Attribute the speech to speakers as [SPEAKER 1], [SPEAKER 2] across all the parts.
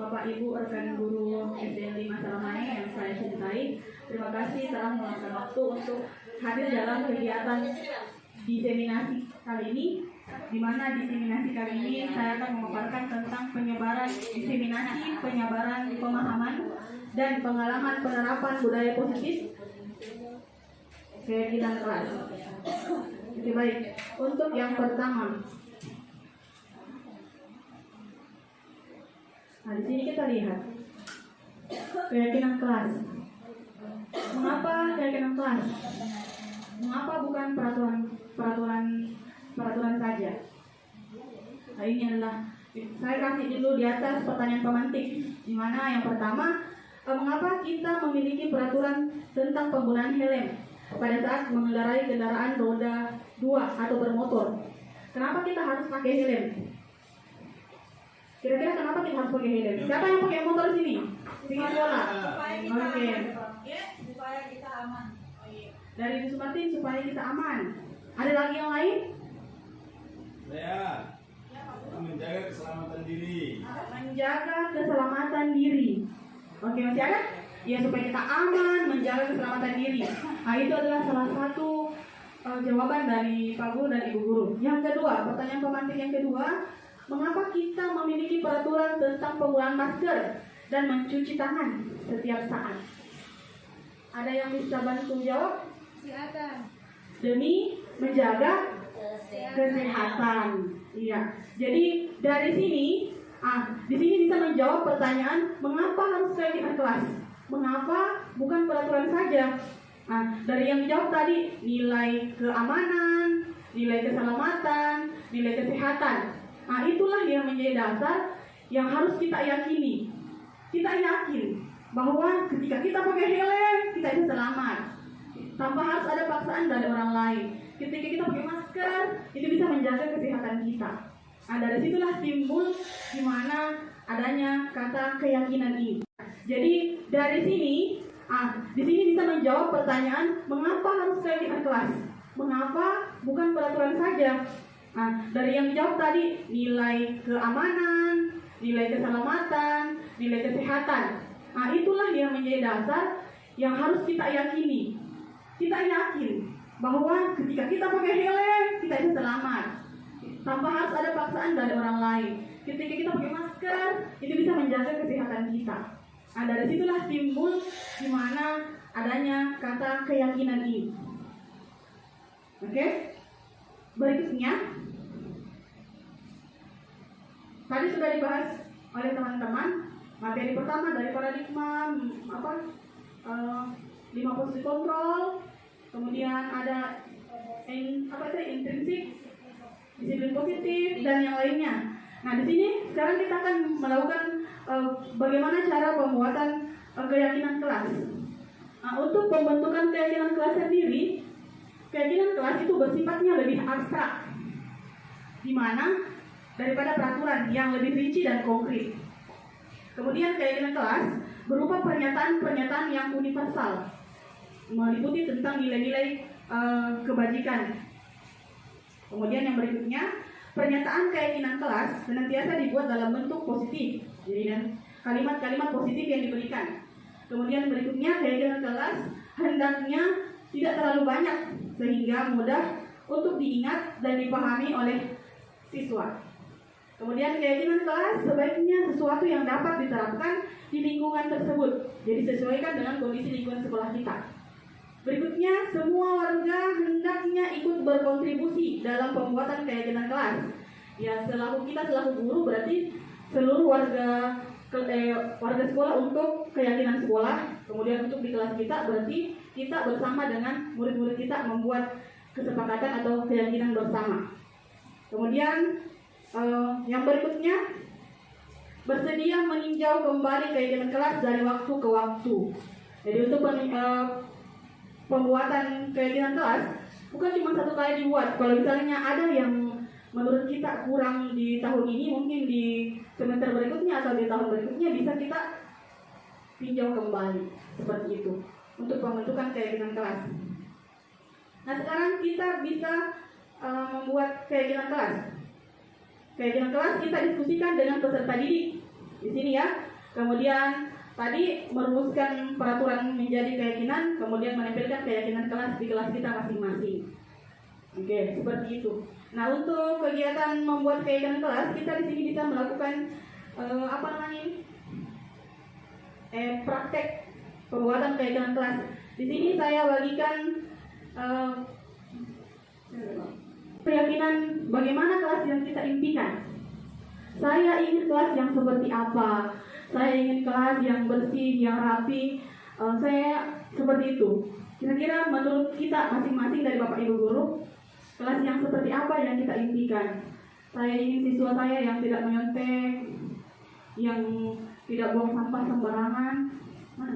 [SPEAKER 1] Bapak Ibu rekan guru SD 5 Salamane yang saya cintai. Terima kasih telah meluangkan waktu untuk hadir dalam kegiatan diseminasi kali ini, di mana diseminasi kali ini saya akan memaparkan tentang penyebaran diseminasi, penyebaran pemahaman dan pengalaman penerapan budaya positif keyakinan kelas. Oke, baik. Untuk yang pertama, nah di sini kita lihat keyakinan kelas. Mengapa keyakinan kelas? Mengapa bukan peraturan saja? Nah, ini adalah saya kasih dulu di atas pertanyaan pemantik, di mana yang pertama, mengapa kita memiliki peraturan tentang penggunaan helm pada saat mengendarai kendaraan roda 2 atau bermotor? Kenapa kita harus pakai helm? Kira-kira kenapa kita harus pakai helm? Siapa yang pakai motor di sini? Tinggal bola. Oke.
[SPEAKER 2] Supaya kita aman.
[SPEAKER 1] Dari Bu Sumartin, supaya kita aman. Ada lagi yang lain?
[SPEAKER 3] Saya menjaga keselamatan diri.
[SPEAKER 1] Menjaga keselamatan diri. Oke, masih ada? Ya, supaya kita aman, menjaga keselamatan diri. Nah, itu adalah salah satu jawaban dari Pak Guru dan Ibu Guru. Yang kedua, pertanyaan pemantik yang kedua, mengapa kita memiliki peraturan tentang penggunaan masker dan mencuci tangan setiap saat? Ada yang bisa bantu jawab?
[SPEAKER 2] Kesehatan.
[SPEAKER 1] Demi menjaga kesehatan. Iya. Jadi dari sini, di sini bisa menjawab pertanyaan mengapa harus keyakinan kelas? Mengapa bukan peraturan saja? Dari yang dijawab tadi, nilai keamanan, nilai keselamatan, nilai kesehatan. Itulah yang menjadi dasar yang harus kita yakini. Kita yakin bahwa ketika kita pakai helm, kita bisa selamat tanpa harus ada paksaan dari orang lain. Ketika kita pakai masker, itu bisa menjaga kesehatan kita. Dari situlah timbul di mana adanya kata keyakinan ini. Jadi dari sini, di sini bisa menjawab pertanyaan mengapa harus keyakinan kelas? Mengapa bukan peraturan saja? Dari yang dijawab tadi, nilai keamanan, nilai keselamatan, nilai kesehatan. Itulah yang menjadi dasar yang harus kita yakini. Kita yakin bahwa ketika kita pakai helm, kita bisa selamat tanpa harus ada paksaan dari orang lain. Ketika kita pakai masker, itu bisa menjaga kesehatan kita. Dari situlah timbul di mana adanya kata keyakinan ini. Oke? Berikutnya, tadi sudah dibahas oleh teman-teman. Materi pertama dari paradigma 5 posisi kontrol, kemudian ada intrinsik, disiplin positif, dan yang lainnya. Di sini sekarang kita akan melakukan bagaimana cara pembuatan keyakinan kelas. Untuk pembentukan keyakinan kelas sendiri, keyakinan kelas itu bersifatnya lebih abstrak, di mana daripada peraturan yang lebih rinci dan konkret. Kemudian keyakinan kelas berupa pernyataan-pernyataan yang universal, meliputi tentang nilai-nilai kebajikan. Kemudian yang berikutnya, pernyataan keyakinan kelas senantiasa dibuat dalam bentuk positif, jadi dan kalimat-kalimat positif yang diberikan. Kemudian berikutnya, keyakinan kelas hendaknya tidak terlalu banyak sehingga mudah untuk diingat dan dipahami oleh siswa. Kemudian keyakinan kelas sebaiknya sesuatu yang dapat diterapkan di lingkungan tersebut, jadi sesuaikan dengan kondisi lingkungan sekolah kita. Berikutnya, semua warga hendaknya ikut berkontribusi dalam pembuatan keyakinan kelas. Ya, selaku guru berarti seluruh warga sekolah untuk keyakinan sekolah. Kemudian untuk di kelas kita berarti kita bersama dengan murid-murid kita membuat kesepakatan atau keyakinan bersama. Kemudian yang berikutnya, bersedia meninjau kembali keyakinan kelas dari waktu ke waktu. Jadi untuk pembuatan keyakinan kelas bukan cuma satu kali dibuat. Kalau misalnya ada yang menurut kita kurang di tahun ini, mungkin di semester berikutnya atau di tahun berikutnya bisa kita tinjau kembali seperti itu untuk pembentukan keyakinan kelas. Sekarang kita bisa membuat keyakinan kelas. Keyakinan kelas kita diskusikan dengan peserta didik. Di sini ya, Kemudian tadi merumuskan peraturan menjadi keyakinan, kemudian menempelkan keyakinan kelas di kelas kita masing-masing. Oke, seperti itu. Nah, untuk kegiatan membuat keyakinan kelas, kita di sini bisa melakukan praktek pembuatan keyakinan kelas. Di sini saya bagikan keyakinan bagaimana kelas yang kita impikan. Saya ingin kelas yang seperti apa? Saya ingin kelas yang bersih, yang rapi. Saya seperti itu. Kira-kira menurut kita masing-masing dari Bapak Ibu Guru, kelas yang seperti apa yang kita impikan? Saya ingin siswa saya yang tidak menyontek, yang tidak buang sampah sembarangan. Mana?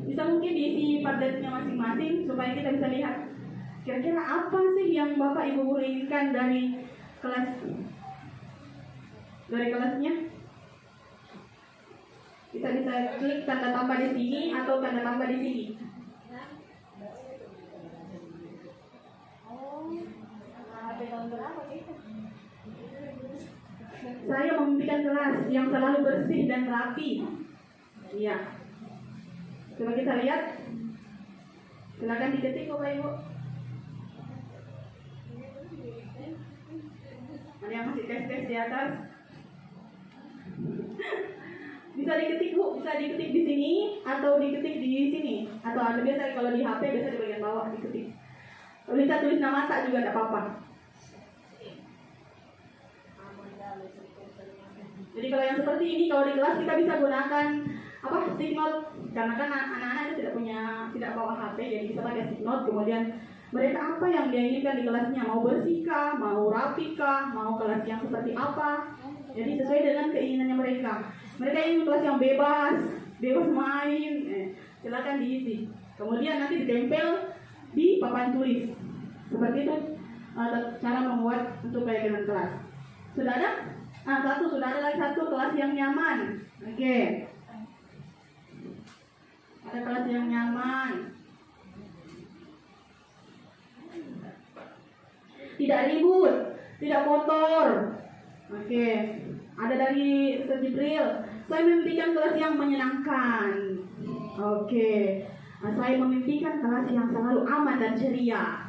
[SPEAKER 1] Bisa mungkin diisi padletnya masing-masing supaya kita bisa lihat kira-kira apa sih yang Bapak Ibu Guru inginkan dari kelasnya. Bisa klik tanda tambah di sini atau tanda tambah di sini. Saya memimpikan kelas yang selalu bersih dan rapi. Iya. Coba kita lihat. Silakan diketik Bapak Ibu. Ada yang masih tes-tes di atas? Bisa diketik Bu, bisa diketik di sini atau diketik di sini. Atau ada biasa kalau di HP biasa di bagian bawah diketik. Bisa tulis nama tak juga tidak apa-apa. Jadi kalau yang seperti ini, kalau di kelas kita bisa gunakan stick note, karena kan anak-anak itu tidak bawa HP, jadi bisa pakai stick note. Kemudian mereka apa yang dia inginkan di kelasnya, mau bersih kah, mau rapi kah, mau kelas yang seperti apa. Jadi sesuai dengan keinginannya mereka. Mereka ingin kelas yang bebas main, silakan diisi. Kemudian nanti ditempel di papan tulis. Seperti itu cara membuat untuk keyakinan kelas. Sudah ada? Sudah ada lagi satu, kelas yang nyaman. Oke. Ada kelas yang nyaman. Tidak ribut, tidak kotor. Oke. Ada dari Ustaz Jibril. Saya memimpikan kelas yang menyenangkan. Oke. Saya memimpikan kelas yang selalu aman dan ceria.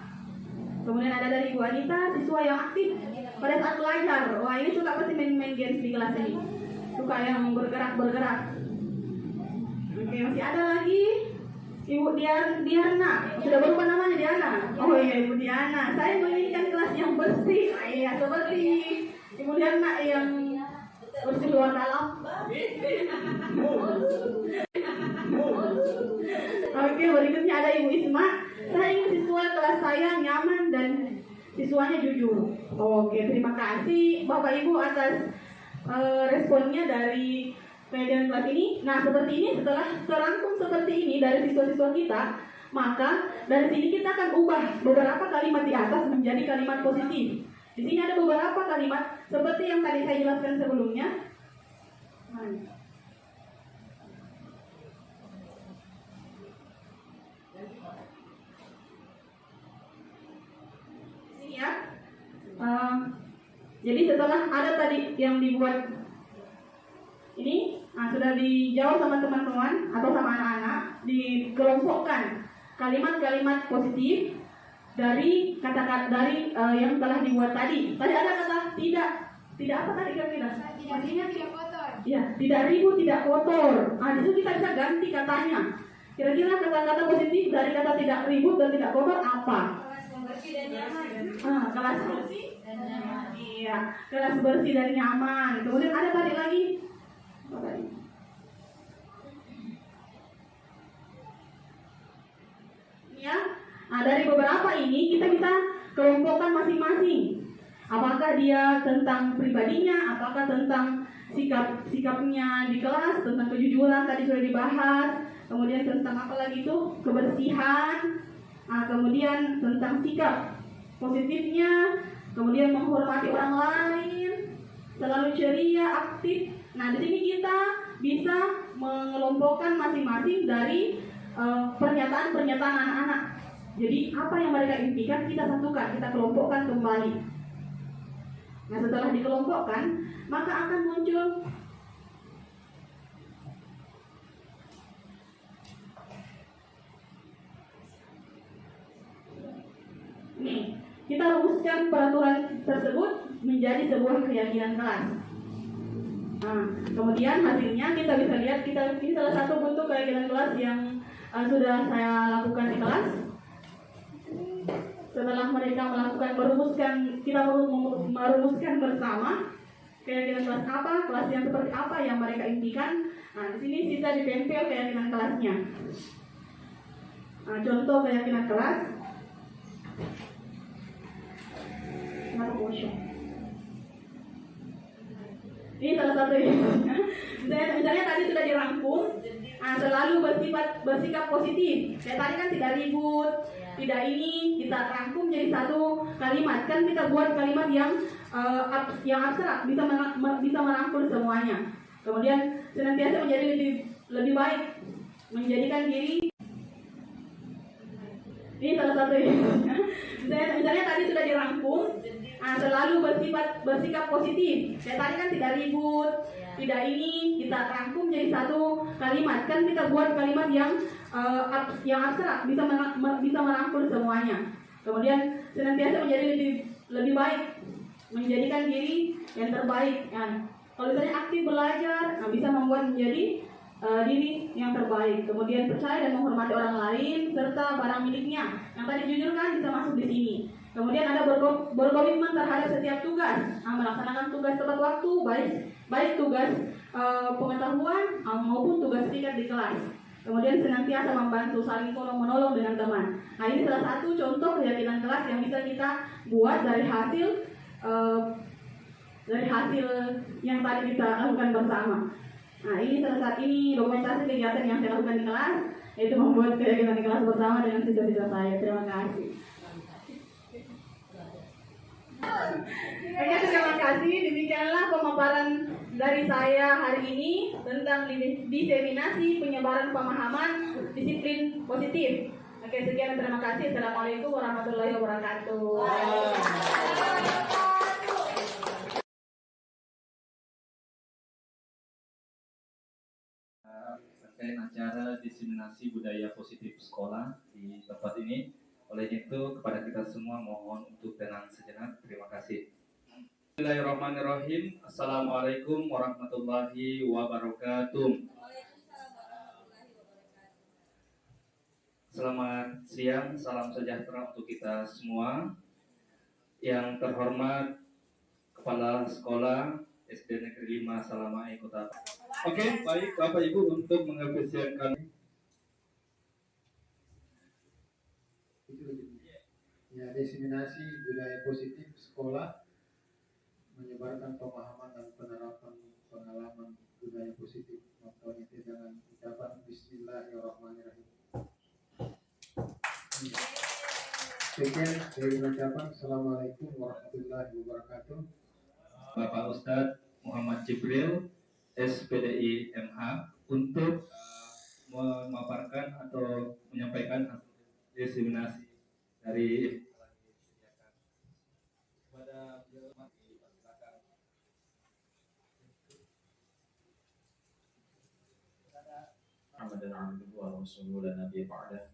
[SPEAKER 1] Kemudian ada dari Bu Anita, siswa yang aktif pada saat belajar. Wah, ini suka pasti main games di kelas ini. Suka yang bergerak. Oke, masih ada lagi Ibu Diana. Sudah berubah namanya Diana. Oh iya, Ibu Diana. Saya menginginkan kelas yang bersih. Iya, seperti Ibu Diana yang bersih luar dalam. Oke, berikutnya ada Ibu Isma. Saya ingin siswa kelas saya nyaman dan siswanya jujur. Oke, terima kasih Bapak Ibu atas responnya dari kegiatan kelas ini. Nah, seperti ini, setelah terangkum seperti ini dari siswa-siswa kita, maka dari sini kita akan ubah beberapa kalimat di atas menjadi kalimat positif. Di sini ada beberapa kalimat seperti yang tadi saya jelaskan sebelumnya. Sini ya. Jadi setelah ada tadi yang dibuat ini, sudah dijawab sama teman-teman atau sama anak-anak, dikelompokkan kalimat-kalimat positif dari kata-kata dari yang telah dibuat tadi. Tadi ada kata tidak apa tadi kira-kira?
[SPEAKER 2] Maksudnya tidak kotor.
[SPEAKER 1] Ya, tidak ribut, tidak kotor. Di situ kita bisa ganti katanya. Kira-kira kata-kata positif dari kata tidak ribut dan tidak kotor apa?
[SPEAKER 2] Kelas yang bersih dan nyaman.
[SPEAKER 1] Kelas bersih
[SPEAKER 2] Dan nyaman.
[SPEAKER 1] Iya, kelas bersih dan nyaman. Kemudian ada tadi lagi. Apa tadi? Ya, dari beberapa ini kita bisa kelompokkan masing-masing. Apakah dia tentang pribadinya, apakah tentang sikapnya di kelas, tentang kejujuran tadi sudah dibahas. Kemudian tentang apa lagi itu? Kebersihan. Kemudian tentang sikap positifnya, kemudian menghormati orang lain, selalu ceria, aktif. Nah, di sini kita bisa mengelompokkan masing-masing dari pernyataan-pernyataan anak-anak. Jadi apa yang mereka impikan kita satukan, kita kelompokkan kembali. Nah setelah dikelompokkan, maka akan muncul nih, kita rumuskan peraturan tersebut menjadi sebuah keyakinan kelas. Nah, kemudian hasilnya kita bisa lihat ini salah satu bentuk keyakinan kelas yang sudah saya lakukan di kelas. Setelah mereka kita merumuskan bersama keyakinan kelas apa, kelas yang seperti apa yang mereka impikan. Nah, di sini kita ditempel keyakinan kelasnya. Nah, contoh keyakinan kelas. Ini salah satu ya. Misalnya tadi sudah dirangkum, selalu bersikap positif. Kayak tadi kan tidak ribut, tidak ini, kita rangkum jadi satu kalimat. Kan kita buat kalimat yang abstrak, bisa merangkul semuanya. Kemudian senantiasa menjadi lebih baik, menjadikan diri. Ini salah satu ya. Misalnya tadi sudah dirangkum, selalu bersikap positif. Kayak tadi kan tidak ribut, tidak ini, kita rangkum jadi satu kalimat. Kan kita buat kalimat yang abstrak, bisa merangkul semuanya. Kemudian senantiasa menjadi lebih baik, menjadikan diri yang terbaik. Kalau misalnya aktif belajar, bisa membuat menjadi diri yang terbaik. Kemudian percaya dan menghormati orang lain serta barang miliknya. Yang tadi jujur kan bisa masuk di sini. Kemudian ada berkomitmen terhadap setiap tugas, melaksanakan tugas tepat waktu, baik tugas pengetahuan maupun tugas tingkat di kelas. Kemudian senantiasa membantu, saling tolong menolong dengan teman. Nah ini salah satu contoh keyakinan kelas yang bisa kita buat dari hasil yang tadi kita lakukan bersama. Nah ini dokumentasi kegiatan yang saya lakukan di kelas, yaitu membuat keyakinan di kelas bersama dengan siswa-siswa saya. Terima kasih. Oke, terima kasih. Demikianlah pemaparan dari saya hari ini tentang diseminasi penyebaran pemahaman disiplin positif. Oke, sekian dan terima kasih. Assalamualaikum warahmatullahi wabarakatuh.
[SPEAKER 4] Rangkaian acara diseminasi budaya positif sekolah di tempat ini. Oleh itu kepada kita semua mohon untuk tenang sejenak. Terima kasih. Bismillahirrahmanirrahim. Assalamualaikum warahmatullahi wabarakatuh. Selamat siang, salam sejahtera untuk kita semua. Yang terhormat Kepala Sekolah SD Negeri 5 Salamae Kota. Oke, baik Bapak Ibu, untuk mengapresiasikan
[SPEAKER 5] ya, diseminasi budaya positif sekolah, menyebarkan pemahaman dan penerapan pengalaman budaya positif. Motonya dengan ucapan Bismillahirrahmanirrahim. Sekian dari ucapan Assalamualaikum warahmatullahi wabarakatuh.
[SPEAKER 4] Bapak Ustadz Muhammad Jibril SPDI MH untuk memaparkan atau menyampaikan diseminasi dari kepada
[SPEAKER 6] Ramadan abduhu wa rasuluhu la nabiyya ba'dah.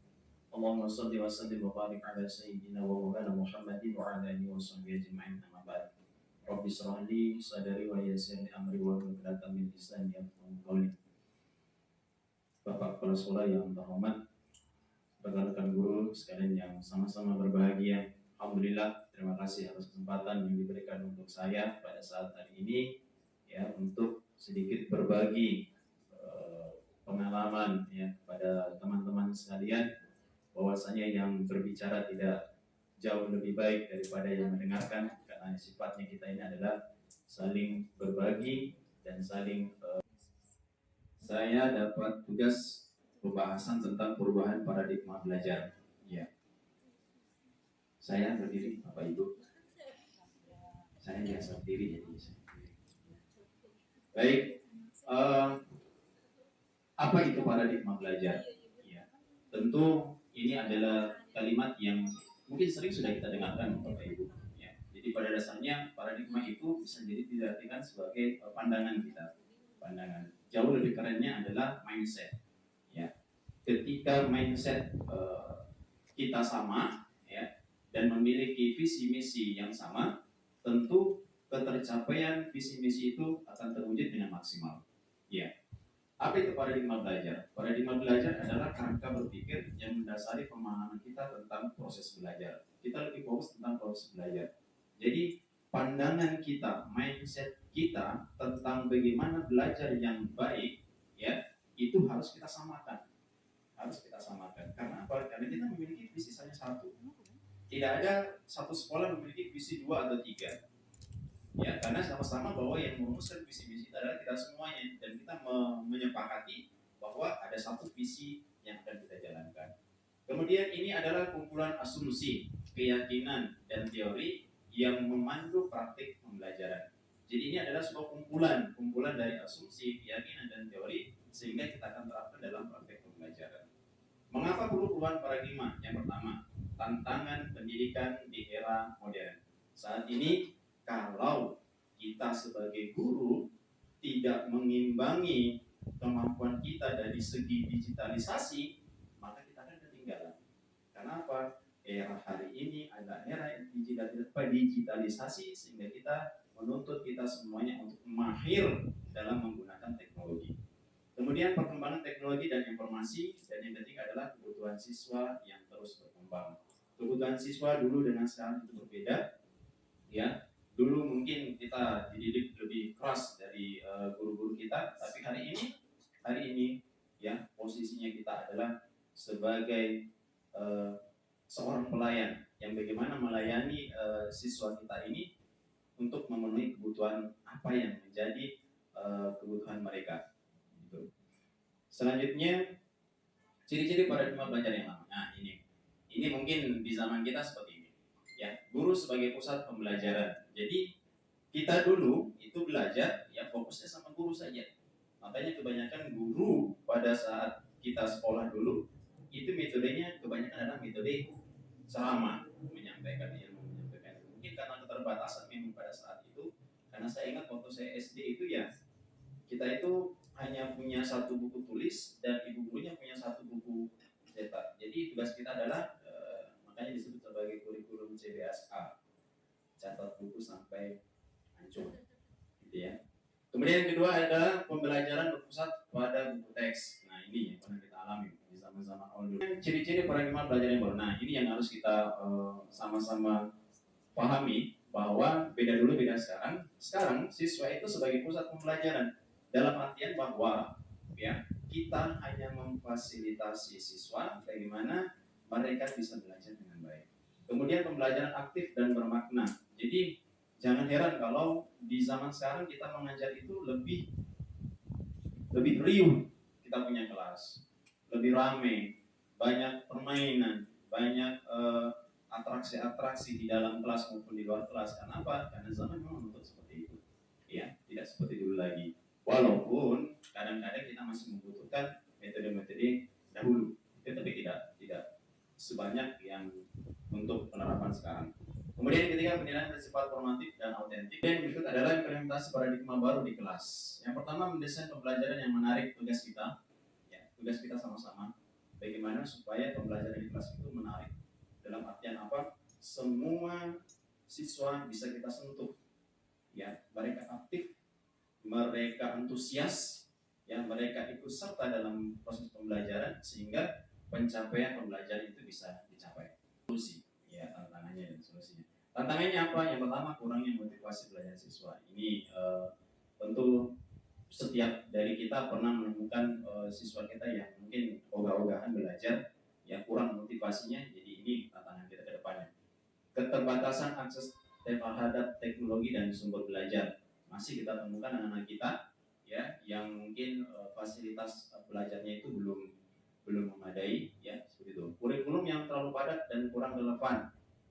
[SPEAKER 6] Allahumma salli wa sallim wa barik ala sayyidina wa maulana Muhammadin wa ala alihi wa sahbihi ajma'in. Amma ba'd. Rabbi shrah li sadri wa yassir li amri wa hlul 'uqdatam min lisani yafqahu qawli. Bapak Kepala Sekolah yang terhormat, rekan-rekan guru sekalian yang sama-sama berbahagia. Alhamdulillah, terima kasih atas kesempatan yang diberikan untuk saya pada saat hari ini ya, untuk sedikit berbagi pengalaman ya pada teman-teman sekalian, bahwasanya yang berbicara tidak jauh lebih baik daripada yang mendengarkan, karena sifatnya kita ini adalah saling berbagi dan saling saya dapat tugas pembahasan tentang perubahan paradigma belajar. Ya. Saya berdiri, Bapak Ibu. Saya biasa berdiri jadi. Baik. Apa itu paradigma belajar? Ya, tentu ini adalah kalimat yang mungkin sering sudah kita dengarkan Bapak Ibu. Ya. Jadi pada dasarnya paradigma itu bisa jadi diartikan sebagai pandangan kita, pandangan. Jauh lebih kerennya adalah mindset. Ya. Ketika mindset kita sama, ya, dan memiliki visi misi yang sama, tentu ketercapaian visi misi itu akan terwujud dengan maksimal. Ya. Apa itu paradigma belajar? Paradigma belajar adalah kerangka berpikir yang mendasari pemahaman kita tentang proses belajar. Kita lebih fokus tentang proses belajar. Jadi pandangan kita, mindset kita tentang bagaimana belajar yang baik, ya, itu harus kita samakan. Harus kita samakan. Karena apa? Karena kita memiliki visi hanya satu. Tidak ada satu sekolah memiliki visi 2 atau 3. Ya, karena sama-sama bahwa yang merumuskan visi misi adalah kita semuanya, dan kita menyepakati bahwa ada satu visi yang akan kita jalankan. Kemudian ini adalah kumpulan asumsi, keyakinan, dan teori yang memandu praktik pembelajaran. Jadi ini adalah sebuah kumpulan dari asumsi, keyakinan, dan teori sehingga kita akan terapkan dalam praktik pembelajaran. Mengapa perlu perubahan paradigma? Yang pertama, tantangan pendidikan di era modern. Saat ini kalau kita sebagai guru tidak mengimbangi kemampuan kita dari segi digitalisasi, maka kita akan ketinggalan. Karena apa? Era hari ini adalah era digitalisasi, sehingga kita menuntut kita semuanya untuk mahir dalam menggunakan teknologi. Kemudian perkembangan teknologi dan informasi, dan yang ketiga adalah kebutuhan siswa yang terus berkembang. Kebutuhan siswa dulu dengan sekarang itu berbeda, ya. Dulu mungkin kita dididik lebih keras dari guru-guru kita, tapi hari ini ya posisinya kita adalah sebagai seorang pelayan yang bagaimana melayani siswa kita ini untuk memenuhi kebutuhan apa yang menjadi kebutuhan mereka. Gitu. Selanjutnya, ciri-ciri paradigma belajar yang lama. Nah, ini mungkin di zaman kita seperti ini. Ya, guru sebagai pusat pembelajaran. Jadi kita dulu itu belajar ya fokusnya sama guru saja. Makanya kebanyakan guru pada saat kita sekolah dulu itu metodenya kebanyakan adalah metode ceramah, menyampaikan ilmu, menyampaikan. Mungkin karena keterbatasan memang pada saat itu. Karena saya ingat waktu saya SD itu ya kita itu hanya punya satu buku tulis dan ibu gurunya punya satu buku cetak. Jadi tugas kita adalah makanya disebut sebagai kurikulum CBSA, catat buku sampai hancur, gitu ya. Kemudian yang kedua adalah pembelajaran berpusat pada buku teks. Nah ini yang pernah kita alami di zaman-zaman awal dulu. Ciri-ciri paradigma belajar yang baru. Nah ini yang harus kita sama-sama pahami bahwa beda dulu beda sekarang. Sekarang siswa itu sebagai pusat pembelajaran dalam artian bahwa ya kita hanya memfasilitasi siswa bagaimana mereka bisa belajar dengan baik. Kemudian pembelajaran aktif dan bermakna. Jadi jangan heran kalau di zaman sekarang kita mengajar itu lebih riuh, kita punya kelas, lebih ramai, banyak permainan, banyak atraksi-atraksi di dalam kelas maupun di luar kelas. Karena apa? Karena zaman memang menuntut seperti itu. Ya, tidak seperti dulu lagi. Walaupun kadang-kadang kita masih membutuhkan metode-metode dahulu, tapi tidak sebanyak yang untuk penerapan sekarang. Kemudian ketiga, penilaian bersifat formatif dan autentik. Dan berikut adalah implementasi paradigma baru di kelas. Yang pertama, mendesain pembelajaran yang menarik. Tugas kita, ya, tugas kita sama-sama. Bagaimana supaya pembelajaran di kelas itu menarik. Dalam artian apa? Semua siswa bisa kita sentuh. Ya, mereka aktif, mereka antusias, ya, mereka ikut serta dalam proses pembelajaran sehingga pencapaian pembelajaran itu bisa dicapai. Solusi, ya, tantangannya dan solusinya. Tantangannya apa? Yang pertama, kurangnya motivasi belajar siswa. Ini tentu setiap dari kita pernah menemukan siswa kita yang mungkin ogah-ogahan belajar, yang kurang motivasinya. Jadi ini tantangan kita ke depannya. Keterbatasan akses terhadap teknologi dan sumber belajar. Masih kita temukan anak-anak kita ya yang mungkin fasilitas belajarnya itu belum memadai, ya, seperti itu. Kurikulum yang terlalu padat dan kurang relevan.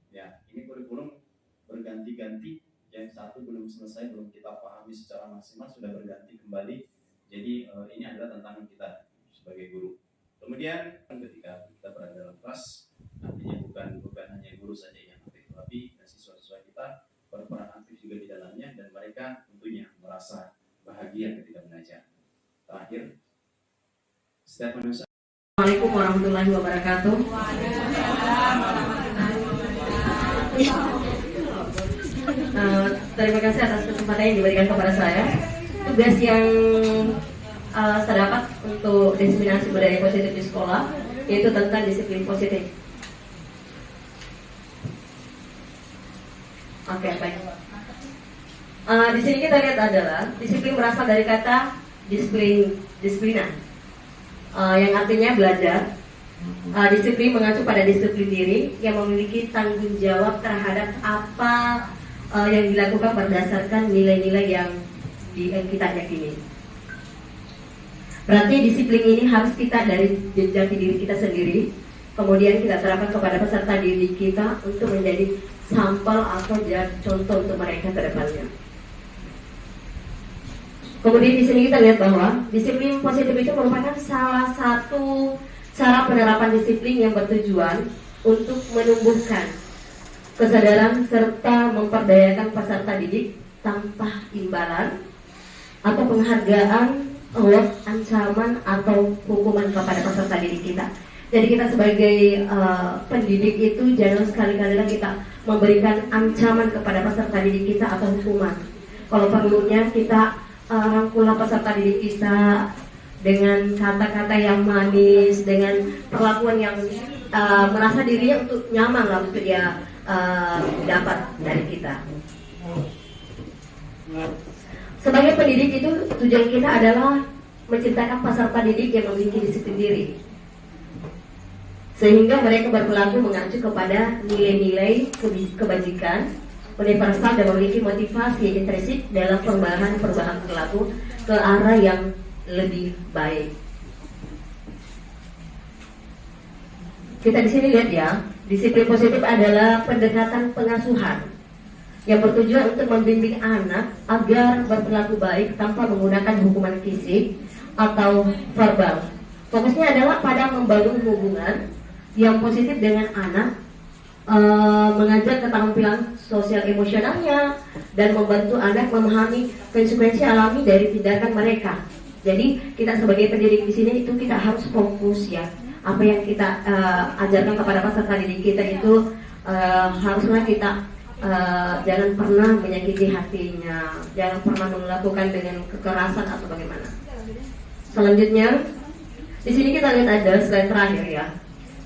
[SPEAKER 6] Ya, ini kurikulum berganti-ganti, yang satu belum selesai, belum kita pahami secara maksimal, sudah berganti kembali. Jadi ini adalah tantangan kita sebagai guru. Kemudian ketika kita berada dalam kelas, artinya bukan hanya guru saja yang aktif, tapi siswa-siswa kita berperan aktif juga di dalamnya, dan mereka tentunya merasa bahagia ketika mengajar. Terakhir, setiap manusia.
[SPEAKER 7] Assalamualaikum warahmatullahi wabarakatuh. Terima kasih atas kesempatan yang diberikan kepada saya. Tugas yang saya dapat untuk diseminasi budaya positif di sekolah yaitu tentang disiplin positif. Oke, baik. Di sini kita lihat adalah disiplin berasal dari kata disiplina, yang artinya belajar. Disiplin mengacu pada disiplin diri yang memiliki tanggung jawab terhadap apa yang dilakukan berdasarkan nilai-nilai yang kita yakini. Berarti disiplin ini harus kita dari jati diri kita sendiri, kemudian kita terapkan kepada peserta didik kita untuk menjadi sampel atau contoh untuk mereka ke depannya. Kemudian di sini kita lihat bahwa disiplin positif itu merupakan salah satu cara penerapan disiplin yang bertujuan untuk menumbuhkan kesadaran serta memperdayakan peserta didik tanpa imbalan atau penghargaan, award, ancaman atau hukuman kepada peserta didik kita. Jadi kita sebagai pendidik itu jangan sekali-kali kita memberikan ancaman kepada peserta didik kita atau hukuman. Kalau perlunya kita rangkulah peserta didik kita dengan kata-kata yang manis, dengan perlakuan yang merasa dirinya untuk nyaman lah untuk dia dapat dari kita. Sebagai pendidik itu tujuan kita adalah menciptakan peserta didik yang memiliki disiplin diri, sehingga mereka berperilaku mengacu kepada nilai-nilai kebajikan universal dan memiliki motivasi intrinsik dalam perubahan perilaku ke arah yang lebih baik. Kita di sini lihat ya, disiplin positif adalah pendekatan pengasuhan yang bertujuan untuk membimbing anak agar berperilaku baik tanpa menggunakan hukuman fisik atau verbal. Fokusnya adalah pada membangun hubungan yang positif dengan anak, mengajar keterampilan sosial emosionalnya, dan membantu anak memahami konsekuensi alami dari tindakan mereka. Jadi kita sebagai pendidik di sini itu kita harus fokus ya, apa yang kita ajarkan kepada peserta didik kita itu harusnya kita jangan pernah menyakiti hatinya, jangan pernah melakukan dengan kekerasan atau bagaimana. Selanjutnya di sini kita lihat ada slide terakhir ya.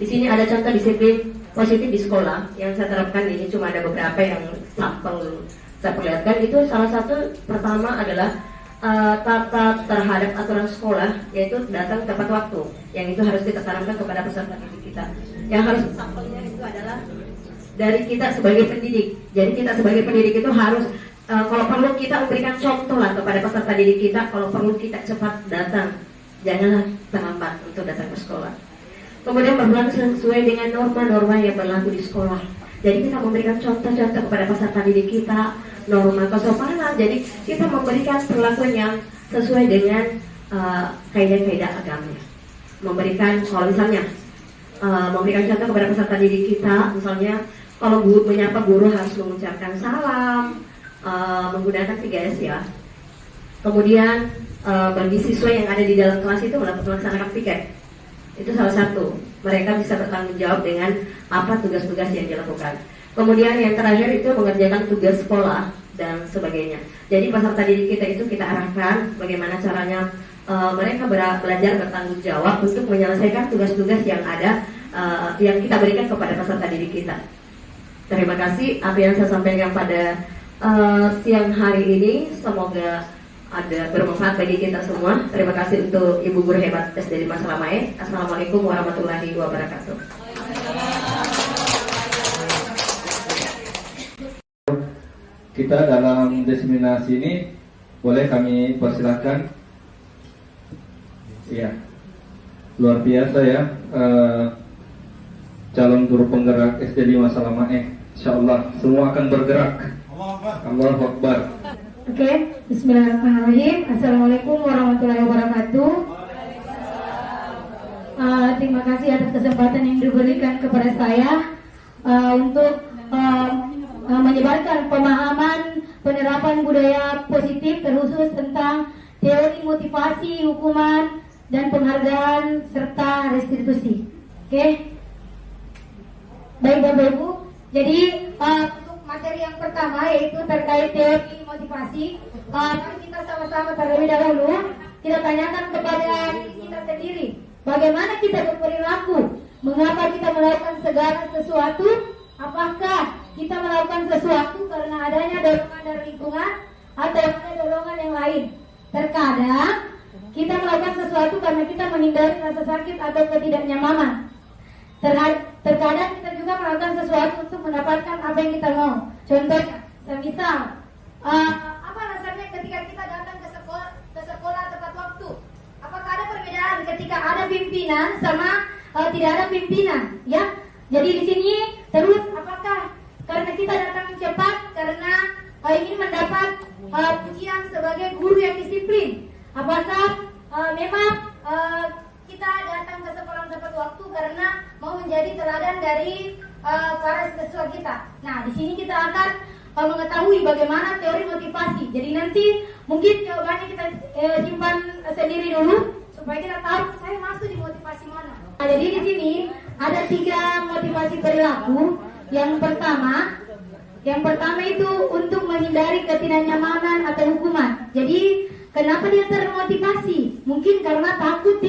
[SPEAKER 7] Di sini ada contoh disiplin positif di sekolah yang saya terapkan. Ini cuma ada beberapa yang sampel saya perlihatkan. Itu salah satu pertama adalah tata terhadap aturan sekolah, yaitu datang tepat waktu. Yang itu harus kita tanamkan kepada peserta didik kita. Yang harus sampelnya itu adalah dari kita sebagai pendidik. Jadi kita sebagai pendidik itu harus kalau perlu kita memberikan contoh lah kepada peserta didik kita. Kalau perlu kita cepat datang, janganlah terlambat untuk datang ke sekolah. Kemudian berlaku sesuai dengan norma-norma yang berlaku di sekolah. Jadi kita memberikan contoh-contoh kepada peserta didik kita, norma kesopanan. Jadi kita memberikan perlakuan yang sesuai dengan kaidah-kaidah agama. Memberikan, kalau misalnya memberikan contoh kepada peserta didik kita, misalnya kalau menyapa guru harus mengucapkan salam, menggunakan 3S ya. Kemudian bagi siswa yang ada di dalam kelas itu melaksanakan piket. Itu salah satu, mereka bisa bertanggung jawab dengan apa tugas-tugas yang dilakukan. Kemudian yang terakhir itu mengerjakan tugas sekolah dan sebagainya. Jadi peserta didik kita itu kita arahkan bagaimana caranya mereka belajar bertanggung jawab untuk menyelesaikan tugas-tugas yang ada yang kita berikan kepada peserta didik kita. Terima kasih apa yang saya sampaikan pada siang hari ini, semoga ada bermanfaat bagi kita semua. Terima kasih untuk Ibu Guru Hebat SD 5 Salamae. Assalamualaikum warahmatullahi wabarakatuh.
[SPEAKER 4] Kita dalam diseminasi ini boleh kami persilahkan. Iya, luar biasa ya, calon guru penggerak SD 5 Salamae. Insyaallah semua akan bergerak. Allahu Akbar.
[SPEAKER 2] Oke, bismillahirrahmanirrahim. Assalamualaikum warahmatullahi wabarakatuh.
[SPEAKER 8] Terima kasih atas kesempatan yang diberikan kepada saya untuk menyebarkan pemahaman penerapan budaya positif terkhusus tentang teori motivasi, hukuman, dan penghargaan serta restitusi. Oke. Baik Bapak Ibu, jadi untuk materi yang pertama yaitu terkait teori motivasi, mari kita sama-sama terlebih dahulu kita tanyakan kepada diri kita sendiri, bagaimana kita berperilaku, mengapa kita melakukan segala sesuatu, apakah kita melakukan sesuatu karena adanya dorongan dari lingkungan atau ada dorongan yang lain. Terkadang kita melakukan sesuatu karena kita menghindari rasa sakit atau ketidaknyamanan. Terkadang kita juga melakukan sesuatu untuk mendapatkan apa yang kita mau. Contohnya, semisal apa alasannya ketika kita datang ke sekolah tepat waktu? Apakah ada perbedaan ketika ada pimpinan sama tidak ada pimpinan? Ya, jadi di sini terus apakah karena kita datang cepat karena ingin mendapat pujian sebagai guru yang disiplin? Apakah memang kita datang ke sekolah tepat waktu karena mau menjadi teladan dari para siswa kita? Nah, di sini kita akan mengetahui bagaimana teori motivasi. Jadi nanti mungkin jawabannya kita simpan sendiri dulu supaya kita tahu saya masuk di motivasi mana. Nah, jadi di sini ada 3 motivasi perilaku. Yang pertama itu untuk menghindari ketidaknyamanan atau hukuman. Jadi kenapa dia termotivasi? Mungkin karena takut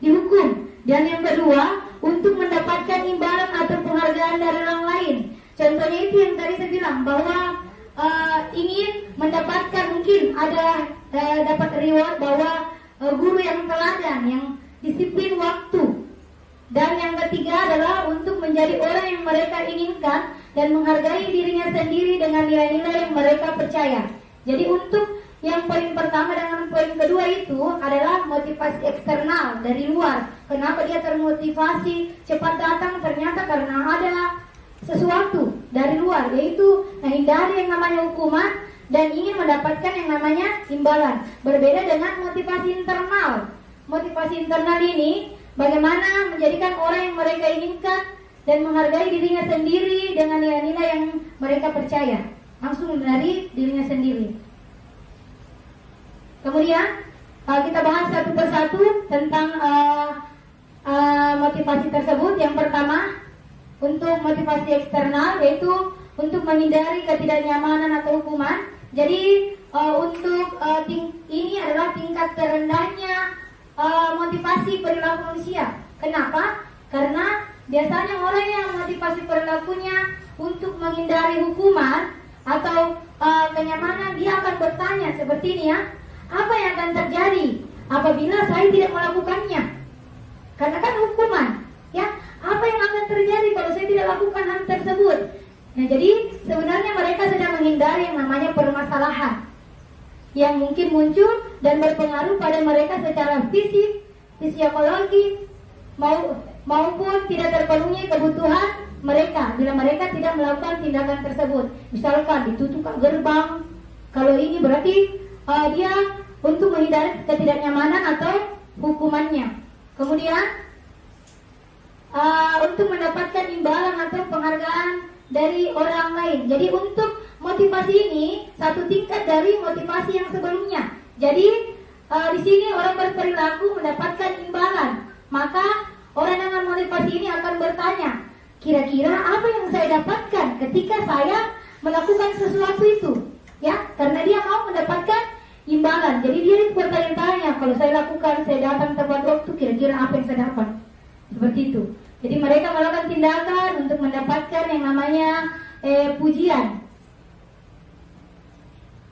[SPEAKER 8] dihukum. Dan yang kedua, untuk mendapatkan imbalan atau penghargaan dari orang lain. Contohnya itu yang tadi saya bilang bahwa ingin mendapatkan, mungkin ada dapat reward bahwa guru yang teladan, yang disiplin waktu. Dan yang ketiga adalah untuk menjadi orang yang mereka inginkan dan menghargai dirinya sendiri dengan nilai-nilai yang mereka percaya. Jadi untuk yang poin pertama dengan poin kedua itu adalah motivasi eksternal dari luar. Kenapa dia termotivasi cepat datang? Ternyata karena ada sesuatu dari luar, yaitu menghindari yang namanya hukuman dan ingin mendapatkan yang namanya imbalan. Berbeda dengan motivasi internal. Motivasi internal ini bagaimana menjadikan orang yang mereka inginkan dan menghargai dirinya sendiri dengan nilai-nilai yang mereka percaya. Langsung dari dirinya sendiri. Kemudian kita bahas satu persatu tentang motivasi tersebut. Yang pertama, untuk motivasi eksternal, yaitu untuk menghindari ketidaknyamanan atau hukuman. Jadi untuk ini adalah tingkat terendahnya motivasi perilaku manusia. Kenapa? Karena biasanya orang yang motivasi perilakunya untuk menghindari hukuman atau kenyamanan, dia akan bertanya seperti ini ya, apa yang akan terjadi apabila saya tidak melakukannya? Karena kan hukuman, ya. Apa yang akan terjadi kalau saya tidak lakukan hal tersebut? Nah, jadi sebenarnya mereka sedang menghindari yang namanya permasalahan yang mungkin muncul dan berpengaruh pada mereka secara fisik, fisiologi, maupun tidak terpenuhi kebutuhan mereka bila mereka tidak melakukan tindakan tersebut. Misalkan ditutup gerbang, kalau ini berarti dia untuk menghindari ketidaknyamanan atau hukumannya. Kemudian untuk mendapatkan imbalan atau penghargaan dari orang lain. Jadi untuk motivasi ini satu tingkat dari motivasi yang sebelumnya. Jadi di sini orang berperilaku mendapatkan imbalan, maka orang dengan motivasi ini akan bertanya, kira-kira apa yang saya dapatkan ketika saya melakukan sesuatu itu? Ya, karena dia mau mendapatkan imbalan. Jadi dia bertanya-tanya, kalau saya lakukan, saya datang tepat waktu, kira-kira apa yang saya dapat? Seperti itu. Jadi mereka melakukan tindakan untuk mendapatkan yang namanya pujian.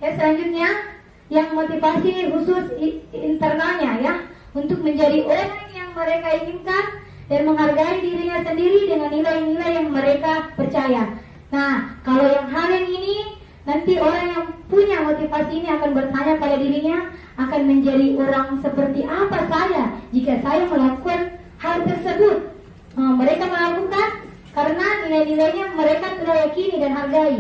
[SPEAKER 8] Selanjutnya yang motivasi khusus internalnya ya, untuk menjadi orang yang mereka inginkan dan menghargai dirinya sendiri dengan nilai-nilai yang mereka percaya. Nah, kalau yang hal yang ini nanti orang yang punya motivasi ini akan bertanya pada dirinya, akan menjadi orang seperti apa saya jika saya melakukan hal tersebut. Mereka melakukan karena nilai-nilainya mereka telah yakini dan hargai.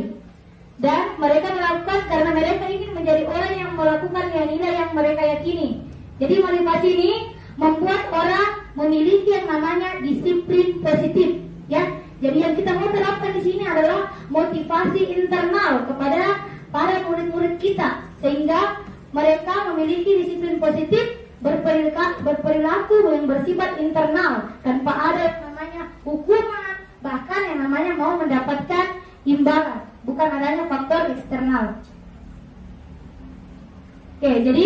[SPEAKER 8] Dan mereka melakukan karena mereka ingin menjadi orang yang melakukan nilai-nilai yang mereka yakini. Jadi motivasi ini membuat orang memiliki yang namanya disiplin positif, ya. Jadi yang kita mau terapkan di sini adalah motivasi internal kepada para murid-murid kita, sehingga mereka memiliki disiplin positif, berperilaku yang bersifat internal tanpa ada yang namanya hukuman, bahkan yang namanya mau mendapatkan imbalan, bukan adanya faktor eksternal. Oke, jadi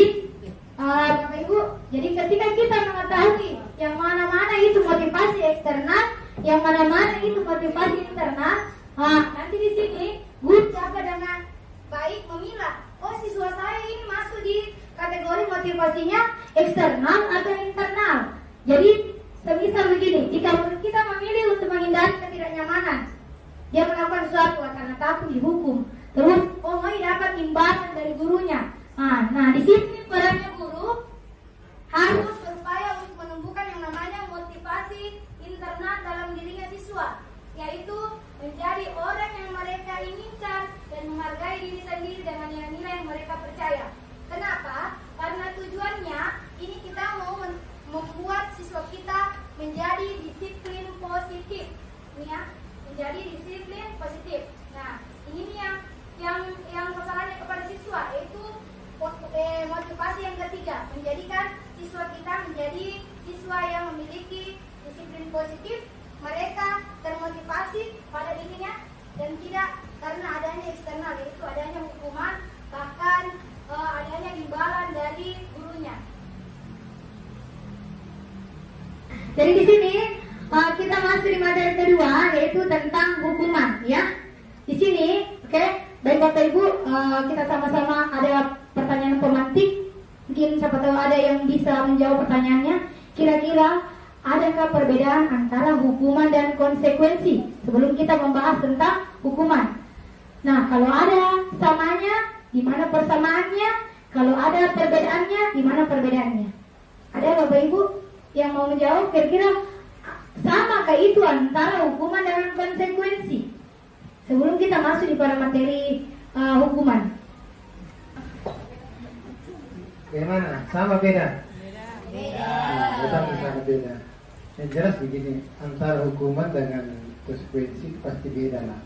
[SPEAKER 8] Bapak Ibu, jadi ketika kita mengetahui yang mana-mana itu motivasi eksternal, yang mana-mana itu motivasi internal, nanti di sini guru jaga dengan baik memilah, oh siswa saya ini masuk di kategori motivasinya eksternal atau internal. Jadi semisal begini, jika kita memilih untuk menghindari ketidaknyamanan, dia melakukan sesuatu karena takut dihukum, terus mau dapat imbalan dari gurunya. Nah di sini perannya guru harus berupaya untuk menumbuhkan yang namanya motivasi internal dalam dirinya siswa, yaitu menjadi orang yang mereka inginkan dan menghargai diri sendiri dengan nilai-nilai yang mereka percaya. Kenapa? Karena tujuannya ini kita mau membuat siswa kita menjadi disiplin positif, ya, menjadi disiplin positif. Nah, ini yang masalahnya kepada siswa, yaitu motivasi yang ketiga, menjadikan siswa kita menjadi siswa yang memiliki disiplin positif. Mereka termotivasi pada dirinya dan tidak karena adanya eksternal, yaitu adanya hukuman, bahkan adanya imbalan dari gurunya. Jadi di sini kita masuk di materi kedua, yaitu tentang hukuman, ya. Di sini, oke, baik Bapak Ibu, kita sama-sama ada pertanyaan pemantik. Mungkin siapa tahu ada yang bisa menjawab pertanyaannya. Kira-kira adakah perbedaan antara hukuman dan konsekuensi? Sebelum kita membahas tentang hukuman. Nah, kalau ada samanya, di mana persamaannya? Kalau ada perbedaannya, di mana perbedaannya? Ada Bapak Ibu yang mau menjawab? Kira-kira samakah itu antara hukuman dan konsekuensi? Sebelum kita masuk di pada materi hukuman.
[SPEAKER 5] Bagaimana? Sama beda? Sama beda. Yang jelas begini, antara hukuman dengan konsekuensi pasti beda lah.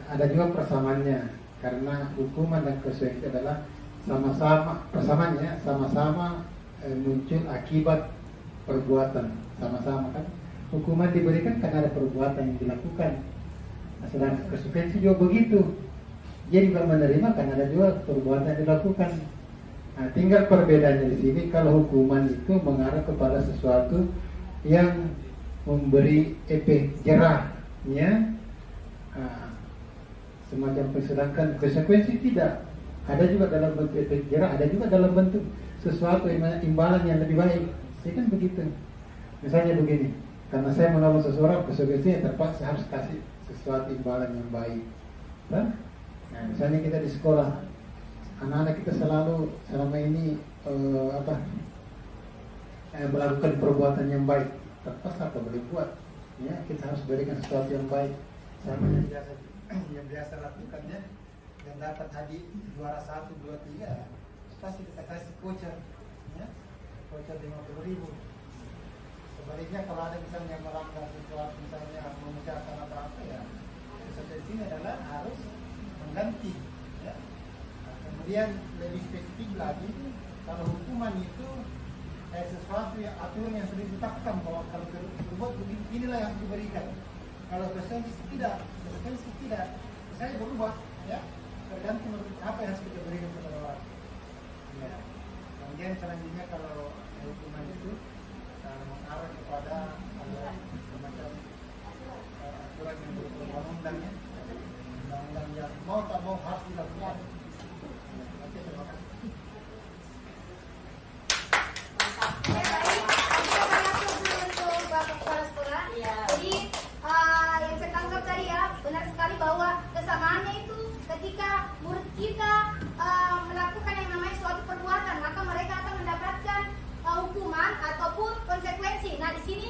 [SPEAKER 5] Ada juga persamaannya, karena hukuman dan konsekuensi adalah sama-sama muncul akibat perbuatan, sama-sama kan. Hukuman diberikan karena ada perbuatan yang dilakukan. Nah, sedangkan konsekuensi juga begitu. Dia juga menerima karena ada juga perbuatan yang dilakukan. Nah, tinggal perbedaannya di sini, kalau hukuman itu mengarah kepada sesuatu yang memberi efek jerahnya, semacam sedangkan konsekuensi tidak. Ada juga dalam bentuk efek jerah, ada juga dalam bentuk sesuatu imbalan yang lebih baik. Ya kan begitu. Misalnya begini, karena saya menolong seseorang, konsekuensinya terpaksa harus kasih sesuatu imbalan yang baik. Nah, misalnya kita di sekolah, anak-anak kita selalu selama ini melakukan perbuatan yang baik, terpaksa apa boleh buat, ya kita harus berikan sesuatu yang baik, sama yang biasa lakukannya, dan dapat hadiah juara 1, 2, 3, pasti kita kasih voucher, ya voucher 50.000. Sebaliknya kalau ada misalnya yang melanggar sesuatu, misalnya memecahkan apa-apa, ya konsekuensinya adalah harus mengganti, ya. Nah, kemudian lebih spesifik lagi, kalau hukuman itu sesuatu yang aturan yang sudah ditetapkan bahwa kalau berbuat begini inilah yang diberikan. Kalau konsekuensi tidak, saya berubah, ya tergantung apa yang harus kita berikan kepada orang. Ya. Kemudian selanjutnya kalau hukuman itu mengarah kepada semacam aturan yang berupa undang-undangnya, undang-undang yang mau tak mau harus dilakukan. Oke, terima kasih.
[SPEAKER 2] Jadi yang saya tangkap tadi ya, benar sekali bahwa kesamaannya itu ketika murid kita melakukan yang namanya suatu perbuatan, maka mereka akan mendapatkan hukuman ataupun konsekuensi. Nah, di sini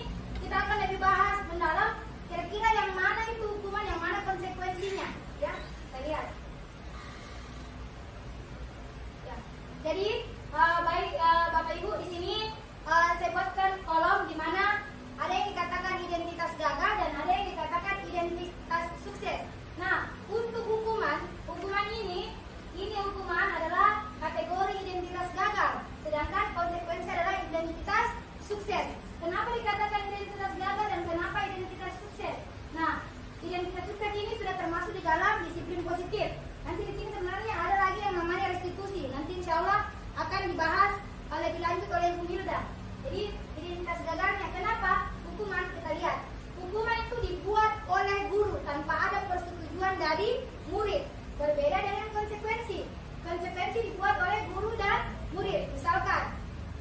[SPEAKER 2] oleh Bu Milda. Jadi identitas gagalnya. Kenapa? Hukuman kita lihat. Hukuman itu dibuat oleh guru tanpa ada persetujuan dari murid. Berbeda dengan konsekuensi. Konsekuensi dibuat oleh guru dan murid. Misalkan,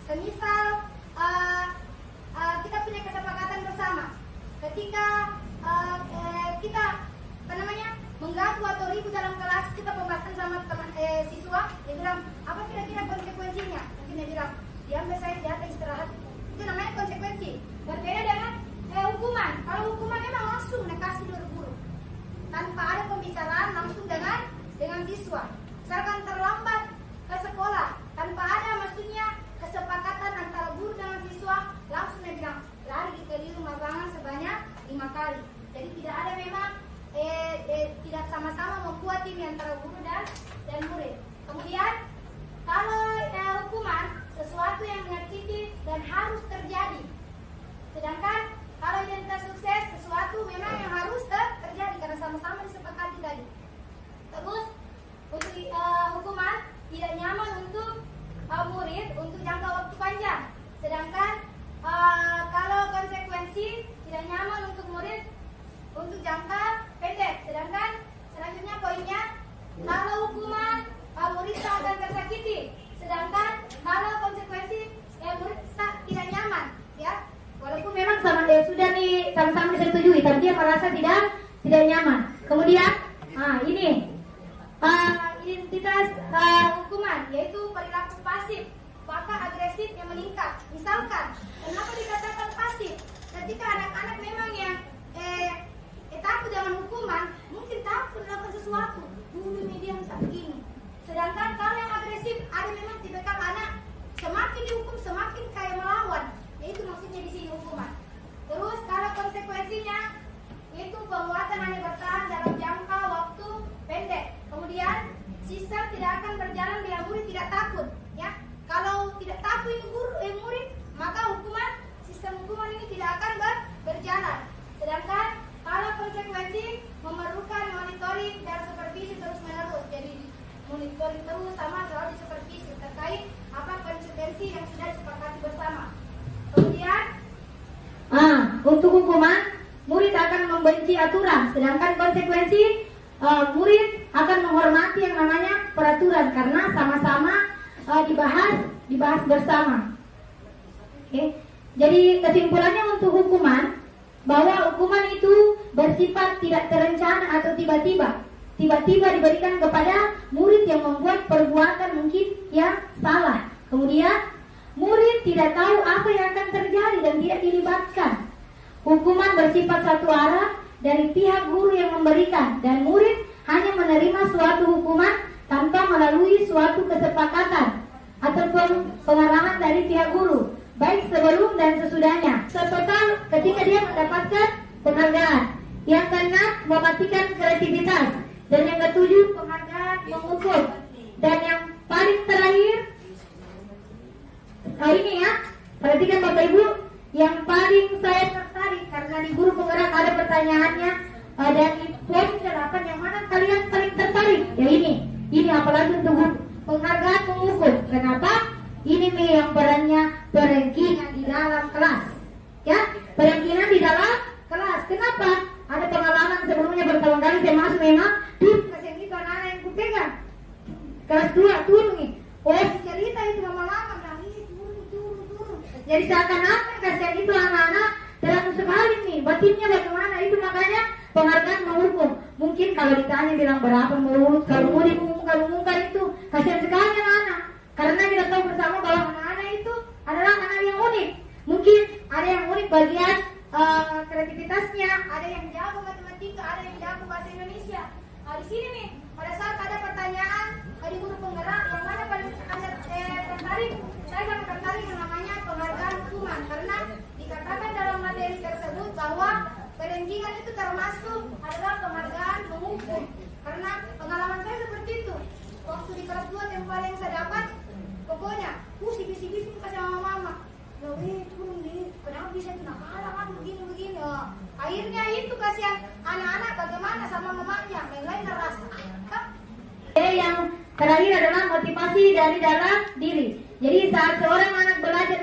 [SPEAKER 2] semisal kita punya kesepakatan bersama. Ketika kita mengganggu atau ribut dalam kelas, kita pembahasan sama teman siswa, dia bilang apa kira-kira konsekuensinya? Mungkin dia bilang diambil saya di atas istirahat. Itu namanya konsekuensi. Berbeda dengan hukuman. Kalau hukuman memang langsung kasih guru tanpa ada pembicaraan langsung dengan siswa. Misalkan terlambat ke sekolah tanpa ada maksudnya kesepakatan antara guru dengan siswa, langsung dia bilang lari di keliling lapangan sebanyak 5 kali. Jadi tidak ada memang tidak sama-sama membuat tim antara guru dan murid. Kemudian kalau hukuman sesuatu yang menyakiti dan harus terjadi. Sedangkan kalau identitas sukses sesuatu memang yang harus terjadi karena sama-sama disepakati tadi. Terus untuk hukuman tidak nyaman untuk murid untuk jangka waktu panjang. Sedangkan kalau konsekuensi tidak nyaman untuk murid untuk jangka pendek. Sedangkan selanjutnya poinnya, kalau hukuman murid akan tersakiti. Sedangkan kalau konsekuensi murid tidak nyaman, ya. Walaupun memang sudah sama-sama disetujui, tapi dia merasa tidak nyaman. Kemudian, ini identitas hukuman, yaitu perilaku pasif, bahkan agresif yang meningkat. Misalkan, kenapa dikatakan pasif? Ketika anak-anak memang yang takut dengan hukuman, mungkin takut melakukan sesuatu. Dulu media tak begini. Sedangkan kalau yang agresif, ada memang tipikal anak semakin dihukum semakin kayak melawan. Yaitu maksudnya di sini hukuman. Terus kalau konsekuensinya itu penguatan hanya bertahan dalam jangka waktu pendek. Kemudian sistem tidak akan berjalan bila murid tidak takut. Ya, kalau tidak takut itu murid, maka sistem hukuman ini tidak akan berjalan. Sedangkan kalau konsekuensi memerlukan monitoring dan supervisi terus-menerus. Jadi monitoring terus sama selalu di supervisi terkait apa konsekuensi yang sudah disepakati bersama. Kemudian untuk hukuman murid akan membenci aturan, sedangkan konsekuensi murid akan menghormati yang namanya peraturan karena sama-sama dibahas bersama. Oke. Jadi kesimpulannya untuk hukuman, bahwa hukuman itu bersifat tidak terencana atau tiba-tiba diberikan kepada murid yang membuat perbuatan mungkin yang salah. Kemudian murid tidak tahu apa yang akan terjadi dan tidak dilibatkan. Hukuman bersifat satu arah dari pihak guru yang memberikan, dan murid hanya menerima suatu hukuman tanpa melalui suatu kesepakatan ataupun pengarahan dari pihak guru, baik sebelum dan sesudahnya, serta ketika dia mendapatkan penghargaan. Yang keenam, mematikan kreativitas. Dan yang ketujuh, penghargaan mengukur. Dan yang paling terakhir, ini ya, perhatikan Bapak Ibu, yang paling saya tertarik karena di guru penggerak ada pertanyaannya, dan di poin 8 yang mana kalian paling tertarik? Ya ini apalagi untuk penghargaan mengukur. Kenapa? Ini nih yang perannya perengkingan di dalam kelas. Ya, perengkingan di dalam kelas. Kenapa? Ada pengalaman sebelumnya bertahun kali saya masuk memang kasihan itu anak-anak yang kupegang kelas 2 turun nih. Cerita itu lama-lama bilang ini turun. Jadi seakan-akan kasihan itu anak-anak terlalu sekali nih. Batinnya bagaimana? Itu makanya penghargaan menghukum. Mungkin kalau ditanya bilang berapa menurut, kalau mau diumumkan itu kasihan sekali anak-anak. Karena kita tahu bersama bahwa anak-anak itu adalah anak yang unik. Mungkin ada yang unik bagian kreativitasnya, ada yang jago matematika, ada yang jago bahasa Indonesia. Di sini nih, pada saat ada pertanyaan di guru penggerak, yang mana paling tertarik, saya sangat tertarik yang namanya penghargaan hukuman. Karena dikatakan dalam materi tersebut bahwa perengkingan itu termasuk adalah penghargaan menghukum. Karena pengalaman saya seperti itu. Waktu di kelas 2 yang paling saya dapat, pokoknya bisik-bisik kasih mama. Loh, turun di, kenapa bisa itu nakala kan begini. Akhirnya itu kasihan anak-anak bagaimana sama mamanya, yang lain rasa. Yang terakhir adalah motivasi dari dalam diri. Jadi saat seorang anak belajar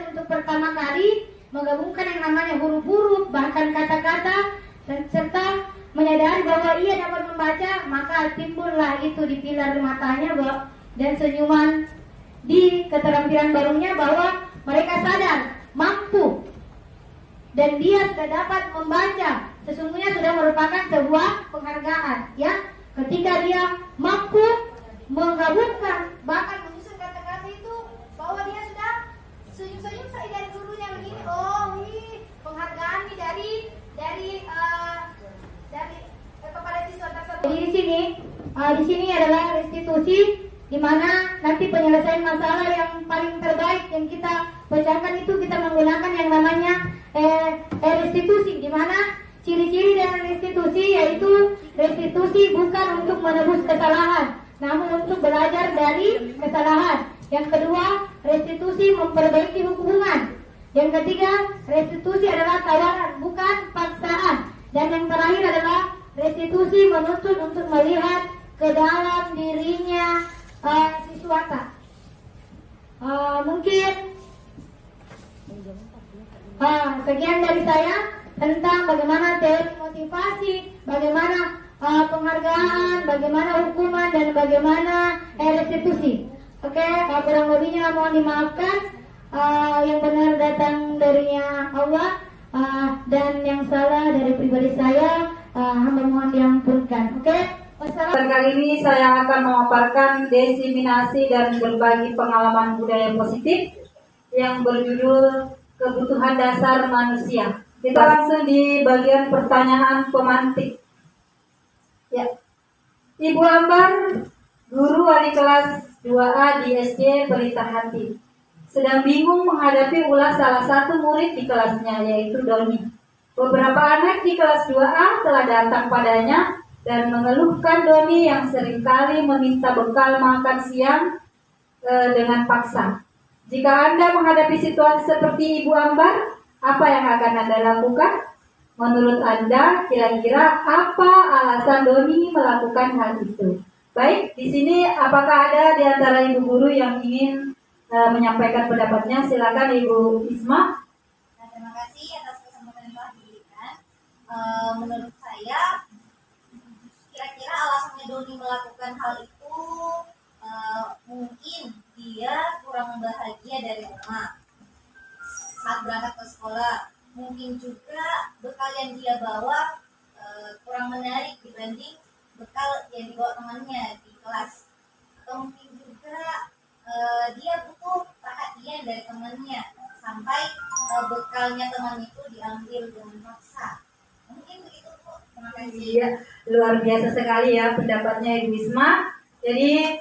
[SPEAKER 8] pertama kali menggabungkan yang namanya huruf-huruf, bahkan kata-kata, serta menyadari bahwa ia dapat membaca, maka timbullah itu di pilar matanya dan senyuman di keterampilan barunya bahwa mereka sadar, mampu, dan dia sudah dapat membaca. Sesungguhnya sudah merupakan sebuah penghargaan, ya. Ketika dia mampu menggabungkan, bahkan menyusun kata-kata itu, bahwa dia sudah senyum-senyum saya dari gurunya begini. Oh, wih, penghargaan nih dari kepada siswa tersebut. Jadi di sini adalah restitusi, di mana nanti penyelesaian masalah yang paling terbaik yang kita bacakan itu kita menggunakan yang namanya restitusi, di mana ciri-ciri dari restitusi yaitu restitusi bukan untuk menebus kesalahan, namun untuk belajar dari kesalahan. Yang kedua, restitusi memperbaiki hubungan. Yang ketiga, restitusi adalah tawaran, bukan paksaan. Dan yang terakhir adalah restitusi menuntut untuk melihat ke dalam dirinya siswata. Mungkin sekian dari saya tentang bagaimana teori motivasi, bagaimana penghargaan, bagaimana hukuman, dan bagaimana restitusi. Oke, kurang lebihnya mohon dimaafkan. Yang benar datang darinya Allah, dan yang salah dari pribadi saya, hamba mohon diampunkan. Oke, wassalamualaikum.
[SPEAKER 9] Kali ini saya akan memaparkan diseminasi dan berbagi pengalaman budaya positif yang berjudul Kebutuhan Dasar Manusia. Kita langsung di bagian pertanyaan pemantik. Ya, Ibu Ambar, guru wali kelas 2A di SD Pelita Hati, sedang bingung menghadapi ulah salah satu murid di kelasnya, yaitu Doni. Beberapa anak di kelas 2A telah datang padanya dan mengeluhkan Doni yang seringkali meminta bekal makan siang dengan paksa. Jika Anda menghadapi situasi seperti Ibu Ambar, apa yang akan Anda lakukan? Menurut Anda, kira-kira apa alasan Doni melakukan hal itu? Baik, di sini apakah ada di antara ibu guru yang ingin menyampaikan pendapatnya? Silakan Ibu Isma.
[SPEAKER 2] Nah, terima kasih atas kesempatan yang telah diberikan. Menurut saya, kira-kira alasannya Doni melakukan hal itu mungkin dia kurang bahagia dari rumah saat berangkat ke sekolah. Mungkin juga bekal yang dia bawa kurang menarik dibanding bekal yang dibawa temannya di kelas. Atau mungkin juga dia butuh perhatian dari temannya sampai bekalnya teman itu diambil dengan paksa. Mungkin begitu, Bu. Terima kasih.
[SPEAKER 9] Iya, luar biasa sekali ya pendapatnya Ibu Isma. Jadi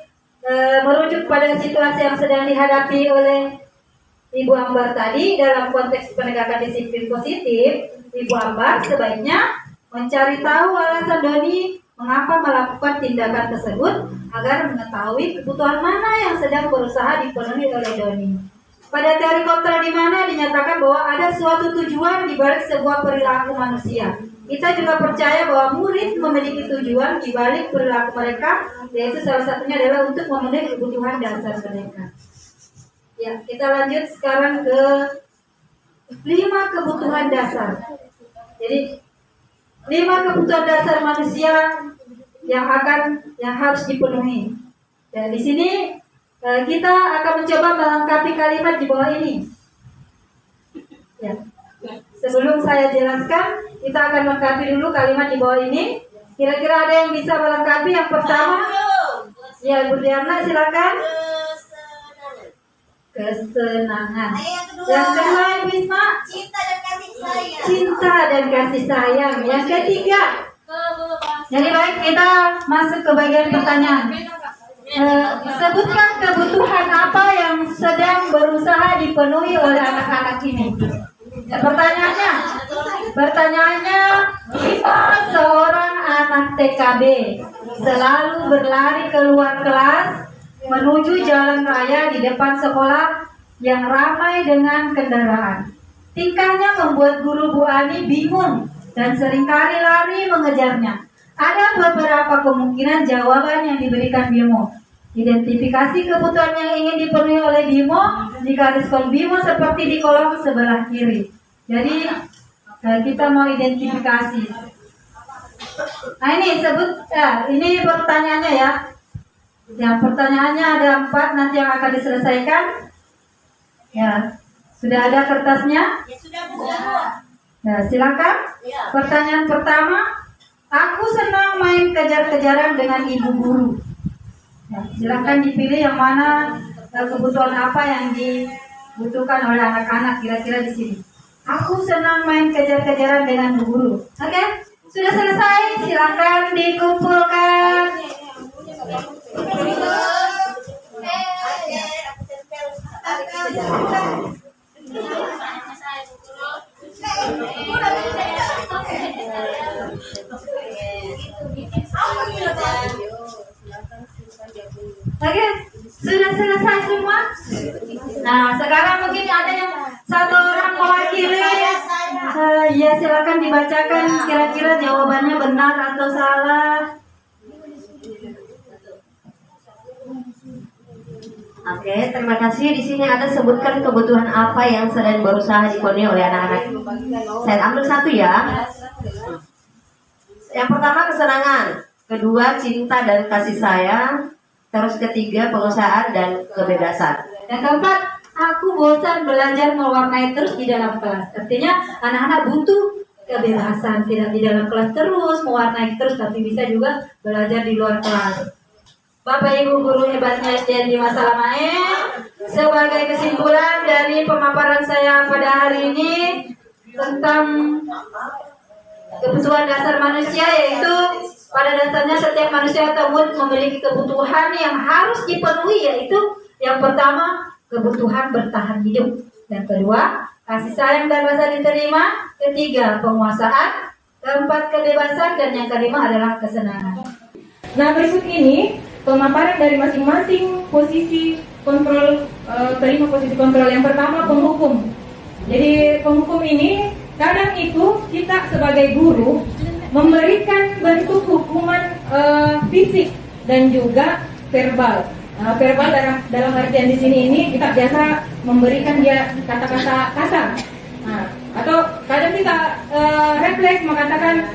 [SPEAKER 9] merujuk pada situasi yang sedang dihadapi oleh Ibu Ambar tadi dalam konteks penegakan disiplin positif, Ibu Ambar sebaiknya mencari tahu alasan Doni mengapa melakukan tindakan tersebut agar mengetahui kebutuhan mana yang sedang berusaha dipenuhi oleh Doni. Pada teori kontra di mana dinyatakan bahwa ada suatu tujuan di balik sebuah perilaku manusia. Kita juga percaya bahwa murid memiliki tujuan di balik perilaku mereka, yaitu salah satunya adalah untuk memenuhi kebutuhan dasar mereka. Ya, kita lanjut sekarang ke 5 kebutuhan dasar. Jadi 5 kebutuhan dasar manusia yang harus dipenuhi. Dan di sini kita akan mencoba melengkapi kalimat di bawah ini. Ya. Sebelum saya jelaskan, kita akan melengkapi dulu kalimat di bawah ini. Kira-kira ada yang bisa melengkapi? Yang pertama, ya Bu Diana silakan. Kesenangan. Yang kedua Ibu Isma,
[SPEAKER 2] Cinta dan kasih sayang.
[SPEAKER 9] cinta dan kasih sayang. Yang ketiga, jadi baik, kita masuk ke bagian pertanyaan. Sebutkan kebutuhan apa yang sedang berusaha dipenuhi oleh anak-anak ini. Pertanyaannya, jika seorang anak TKB selalu berlari keluar kelas menuju jalan raya di depan sekolah yang ramai dengan kendaraan, tingkahnya membuat guru Bu Ani bingung dan seringkali lari mengejarnya. Ada beberapa kemungkinan jawaban yang diberikan Bimo. Identifikasi kebutuhan yang ingin dipenuhi oleh Bimo di garis kolom Bimo seperti di kolom sebelah kiri. Jadi kita mau identifikasi. Nah ini ini pertanyaannya ya. Yang pertanyaannya ada 4 nanti yang akan diselesaikan. Ya, sudah ada kertasnya?
[SPEAKER 10] Ya sudah Bu.
[SPEAKER 9] Ya, silakan.
[SPEAKER 10] Ya.
[SPEAKER 9] Pertanyaan pertama, aku senang main kejar-kejaran dengan ibu guru. Ya, silakan dipilih yang mana kebutuhan apa yang dibutuhkan oleh anak-anak kira-kira di sini. Aku senang main kejar-kejaran dengan ibu guru. Oke, sudah selesai. Silakan dikumpulkan. Oke, sudah selesai semua. Nah, sekarang mungkin ada yang satu orang mewakili. Ya, silakan dibacakan kira-kira jawabannya benar atau salah.
[SPEAKER 7] Oke, terima kasih. Di sini ada sebutkan kebutuhan apa yang sedang berusaha dipenuhi oleh anak-anak. Saya ambil satu ya. Yang pertama kesenangan, kedua cinta dan kasih sayang, terus ketiga pengusahaan dan kebebasan.
[SPEAKER 9] Yang keempat, aku bosan belajar mewarnai terus di dalam kelas. Artinya anak-anak butuh kebebasan, tidak di dalam kelas terus mewarnai terus, tapi bisa juga belajar di luar kelas. Bapak Ibu guru hebatnya SDN 5 Salamae, sebagai kesimpulan dari pemaparan saya pada hari ini tentang kebutuhan dasar manusia, yaitu pada dasarnya setiap manusia tersebut memiliki kebutuhan yang harus dipenuhi, yaitu yang pertama kebutuhan bertahan hidup, yang kedua kasih sayang dan rasa diterima, ketiga penguasaan, keempat kebebasan, dan yang kelima adalah kesenangan.
[SPEAKER 8] Nah, berikut ini pemaparan dari masing-masing posisi kontrol, kelima posisi kontrol. Yang pertama penghukum. Jadi penghukum ini kadang itu kita sebagai guru memberikan bentuk hukuman fisik dan juga verbal. Verbal dalam artian di sini ini kita biasa memberikan dia kata-kata kasar. Atau kadang kita refleks mengatakan,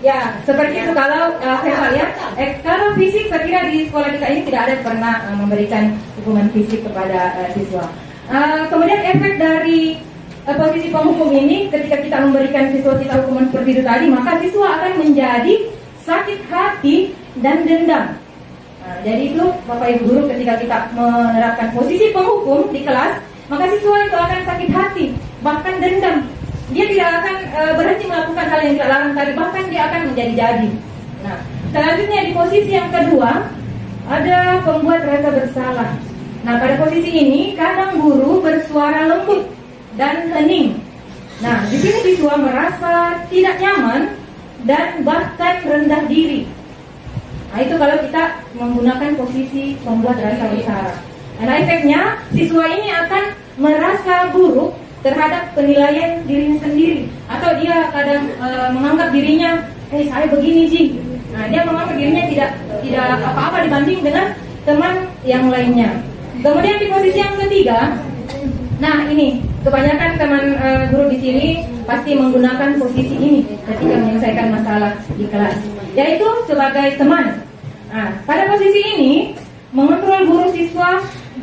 [SPEAKER 8] ya, seperti itu kalau verbal ya. Kalau fisik, saya kira di sekolah kita ini tidak ada pernah memberikan hukuman fisik kepada siswa. Kemudian efek dari posisi penghukum ini, ketika kita memberikan siswa kita hukuman seperti itu tadi, maka siswa akan menjadi sakit hati dan dendam. Jadi itu Bapak Ibu guru, ketika kita menerapkan posisi penghukum di kelas, maka siswa itu akan sakit hati, bahkan dendam. Dia tidak akan berhenti melakukan hal yang tidak larang tadi, bahkan dia akan menjadi-jadi. Nah, selanjutnya di posisi yang kedua ada pembuat rasa bersalah. Nah, pada posisi ini kadang guru bersuara lembut dan hening. Nah, di sini siswa merasa tidak nyaman dan bahkan rendah diri. Nah, itu kalau kita menggunakan posisi pembuat rasa bersalah. Nah, efeknya siswa ini akan merasa buruk terhadap penilaian dirinya sendiri, atau dia kadang menganggap dirinya, saya begini sih. Nah, dia menganggap dirinya tidak apa-apa dibanding dengan teman yang lainnya. Kemudian di posisi yang ketiga, nah ini kebanyakan teman guru di sini pasti menggunakan posisi ini ketika menyelesaikan masalah di kelas, yaitu sebagai teman. Nah, pada posisi ini mengontrol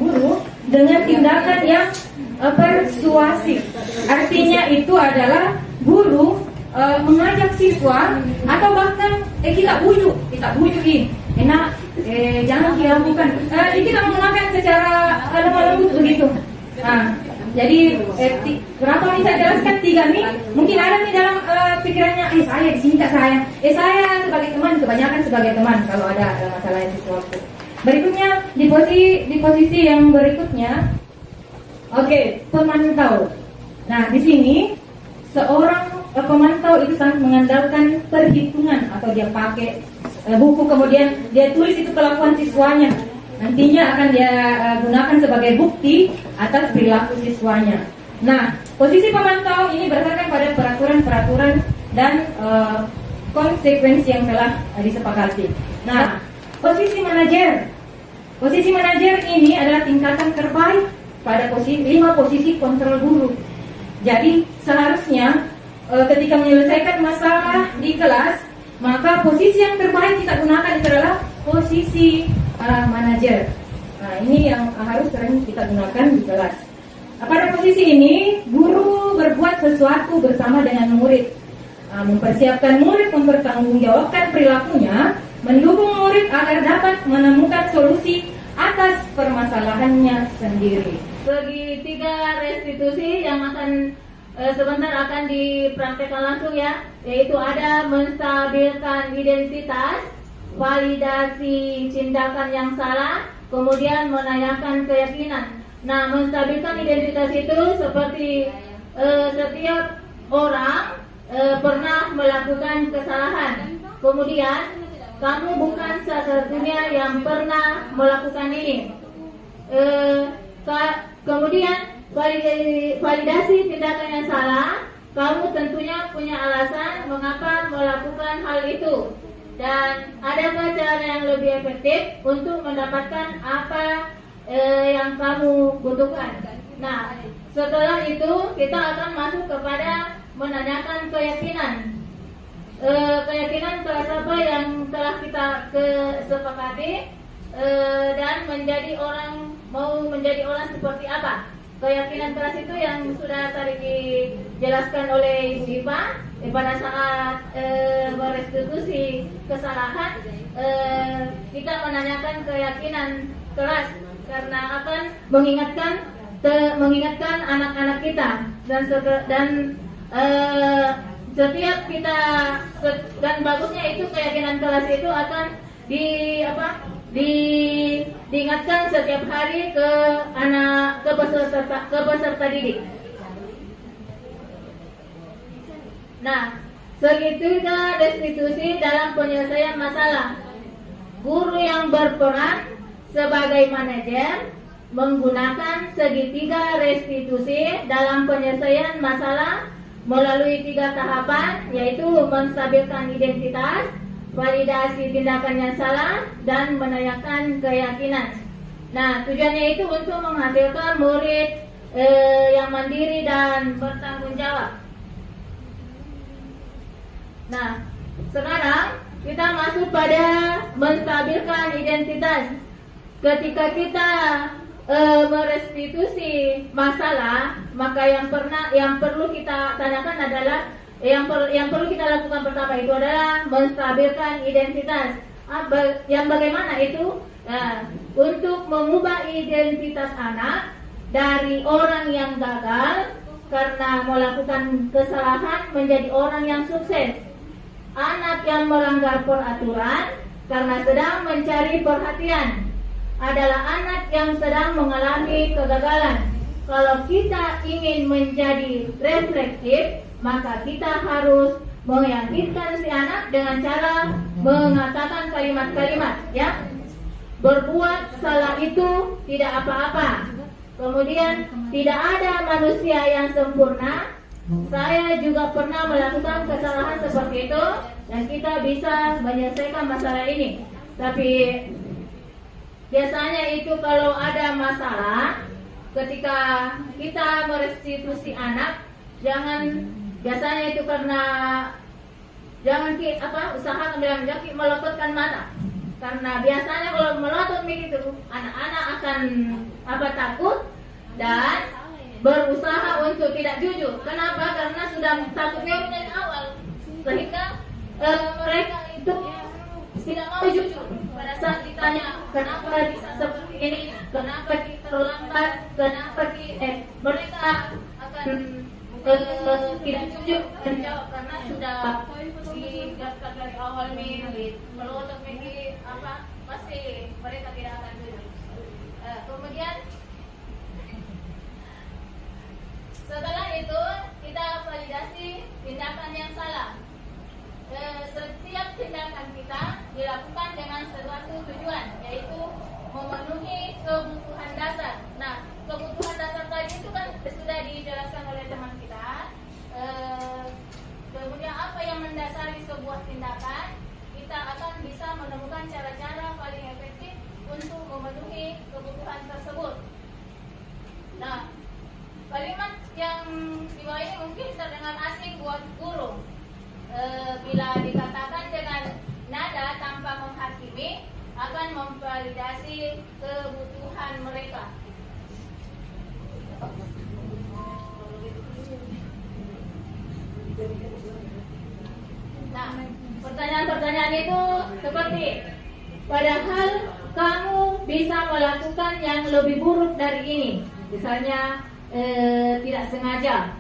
[SPEAKER 8] guru dengan tindakan yang persuasif. Artinya itu adalah guru mengajak siswa, atau bahkan kita bujukin, enak, jangan dilakukan. Kita menggunakan secara lemah lembut begitu. Nah, jadi berapa nih saya jelaskan 3 nih, mungkin ada nih dalam pikirannya, saya di sini tak saya, saya sebagai teman, kebanyakan sebagai teman kalau ada masalah yang sesuatu. Berikutnya di posisi yang berikutnya, pemantau. Nah, di sini seorang pemantau itu sangat mengandalkan perhitungan, atau dia pakai buku, kemudian dia tulis itu kelakuan siswanya. Nantinya akan dia gunakan sebagai bukti atas perilaku siswanya. Nah, posisi pemantau ini berdasarkan pada peraturan-peraturan dan konsekuensi yang telah disepakati. Nah, Posisi manajer. Posisi manajer ini adalah tingkatan terbaik pada 5 posisi kontrol guru. Jadi seharusnya ketika menyelesaikan masalah di kelas, maka posisi yang terbaik kita gunakan itu adalah posisi manajer. Nah, ini yang harus sering kita gunakan di kelas. Pada posisi ini, guru berbuat sesuatu bersama dengan murid. Mempersiapkan murid mempertanggungjawabkan perilakunya, mendukung murid agar dapat menemukan solusi atas permasalahannya sendiri.
[SPEAKER 7] Segitiga restitusi yang akan sebentar akan dipraktekkan langsung ya, yaitu ada menstabilkan identitas, validasi tindakan yang salah, kemudian menanyakan keyakinan. Nah, menstabilkan identitas itu seperti setiap orang pernah melakukan kesalahan. Kemudian kamu bukan satu-satunya yang pernah melakukan ini. Kemudian validasi tindakan yang salah. Kamu tentunya punya alasan mengapa melakukan hal itu. Dan adakah cara yang lebih efektif untuk mendapatkan apa yang kamu butuhkan. Nah, setelah itu kita akan masuk kepada menanyakan keyakinan. Keyakinan kelas apa yang telah kita sepakati dan mau menjadi orang seperti apa. Keyakinan kelas itu yang sudah tadi dijelaskan oleh Ibu Iva pada saat merestitusi kesalahan, kita menanyakan keyakinan kelas karena akan mengingatkan anak-anak kita dan setiap kita dan bagusnya itu keyakinan kelas itu akan diingatkan setiap hari ke peserta didik. Nah, segitiga restitusi dalam penyelesaian masalah. Guru yang berperan sebagai manajer menggunakan segitiga restitusi dalam penyelesaian masalah melalui 3 tahapan, yaitu menstabilkan identitas, validasi tindakan yang salah, dan menanyakan keyakinan. Nah, tujuannya itu untuk menghasilkan murid yang mandiri dan bertanggung jawab. Nah, sekarang kita masuk pada menstabilkan identitas. Ketika kita merestitusi masalah, maka yang perlu kita tanyakan adalah yang perlu kita lakukan pertama itu adalah menstabilkan identitas. Yang bagaimana itu? Nah, untuk mengubah identitas anak dari orang yang gagal karena melakukan kesalahan menjadi orang yang sukses. Anak yang melanggar peraturan karena sedang mencari perhatian adalah anak yang sedang mengalami kegagalan. Kalau kita ingin menjadi reflektif, maka kita harus meyakinkan si anak dengan cara mengatakan kalimat-kalimat, ya. Berbuat salah itu tidak apa-apa. Kemudian tidak ada manusia yang sempurna. Saya juga pernah melakukan kesalahan seperti itu dan kita bisa menyelesaikan masalah ini. Tapi biasanya itu kalau ada masalah ketika kita merestitusi anak, biasanya itu karena usaha ambil jaki melototkan mata. Karena biasanya kalau melotot begitu, anak-anak akan takut dan berusaha untuk tidak jujur. Kenapa? Karena sudah takutnya dari awal, sehingga mereka itu tidak mau jujur pada saat ditanya kenapa bisa seperti ini, kenapa kita terlambat, kenapa mereka akan tidak jujur menjawab karena sudah dijelaskan dari awal melotot pasti mereka tidak akan jujur. Kemudian setelah itu kita validasi tindakan yang salah. Setiap tindakan kita dilakukan dengan suatu tujuan, yaitu memenuhi kebutuhan dasar. Nah, kebutuhan dasar tadi itu kan sudah dijelaskan oleh teman kita. Kemudian apa yang mendasari sebuah tindakan, kita akan bisa menemukan cara-cara validasi
[SPEAKER 10] buat guru. Bila dikatakan dengan nada tanpa menghakimi, akan memvalidasi kebutuhan mereka. Nah, pertanyaan-pertanyaan itu seperti, padahal kamu bisa melakukan yang lebih buruk dari ini. Misalnya tidak sengaja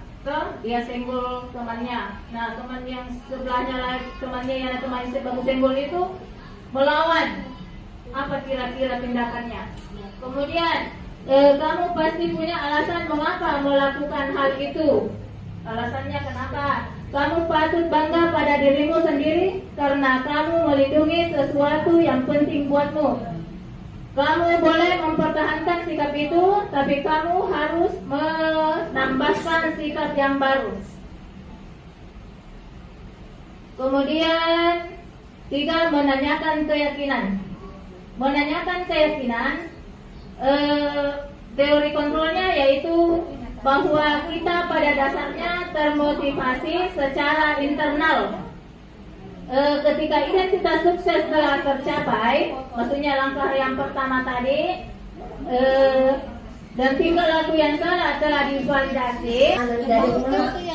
[SPEAKER 10] dia senggol temannya. Nah, teman yang sebelahnya lagi, temannya yang teman baru senggol itu melawan. Apa kira-kira tindakannya? Kemudian kamu pasti punya alasan mengapa melakukan hal itu. Alasannya kenapa? Kamu patut bangga pada dirimu sendiri karena kamu melindungi sesuatu yang penting buatmu. Kamu boleh mempertahankan sikap itu, tapi kamu harus menambahkan sikap yang baru. Kemudian 3, menanyakan keyakinan. Menanyakan keyakinan, teori kontrolnya yaitu bahwa kita pada dasarnya termotivasi secara internal. Ketika identitas sukses telah tercapai, maksudnya langkah yang pertama tadi, dan tingkah laku yang salah telah divalidasi.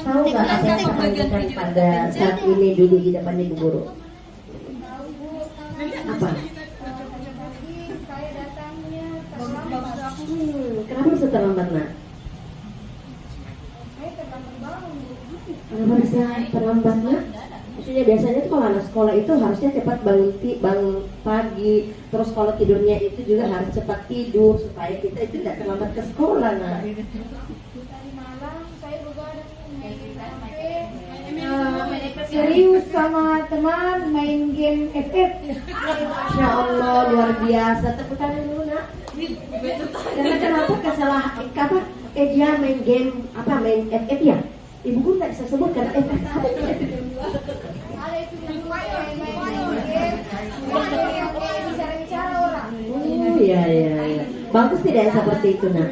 [SPEAKER 7] Tahu nggak apa yang terjadi pada saat ini dulu di depan ibu guru? Apa?
[SPEAKER 2] Saya datangnya terlambat.
[SPEAKER 7] Kenapa bisa terlambat, Nak?
[SPEAKER 2] Saya terlambat bangun.
[SPEAKER 7] Kenapa bisa terlambat, Nak? Maksudnya biasanya tuh kalau anak sekolah itu harusnya cepat bangun pagi, terus kalau tidurnya itu juga harus cepat tidur supaya kita itu tidak terlambat ke sekolah. Nah,
[SPEAKER 2] Tadi malam saya begadang main HP, serius sama teman main game FF.
[SPEAKER 7] Masya Allah, luar biasa. Tepuk tangan dulu, Nak. Karena kenapa kesalahan apa? Dia main game apa? Main FF ya? Ibu guru tak bisa sebut karena FF apa?
[SPEAKER 2] Ada itu yang main game, bicara-bicara orang.
[SPEAKER 7] Oh iya. Bagus tidak yang seperti itu, Nak?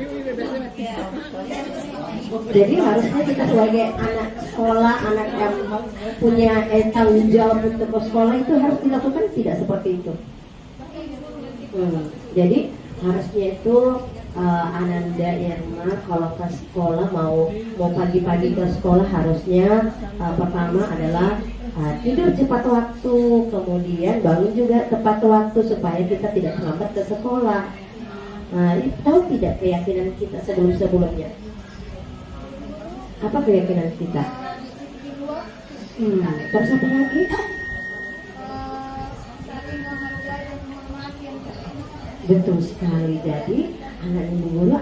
[SPEAKER 7] Jadi harusnya kita sebagai anak sekolah, anak yang punya tanggung jawab untuk ke sekolah itu harus dilakukan tidak seperti itu. Jadi harusnya itu Ananda Irma kalau ke sekolah mau pagi-pagi ke sekolah harusnya pertama adalah tidur cepat waktu, kemudian bangun juga tepat waktu supaya kita tidak terlambat ke sekolah. Tahu tidak keyakinan kita sebelumnya? Apa keyakinan kita? Terus apa lagi? Betul sekali. Jadi anak ibu guru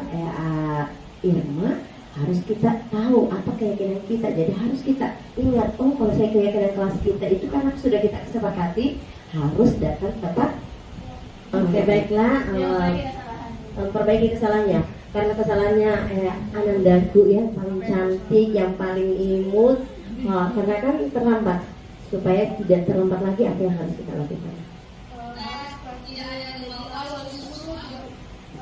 [SPEAKER 7] Irma harus kita tahu apa keyakinan kita. Jadi harus kita ingat, oh kalau saya keyakinan kelas kita itu kan sudah kita sepakati harus datang tepat. Oke, baiklah. Perbaiki kesalahannya. Karena kesalahannya Anandaku ya paling cantik, yang paling imut, karena kan terlambat. Supaya tidak terlambat lagi, apa yang harus kita lakukan?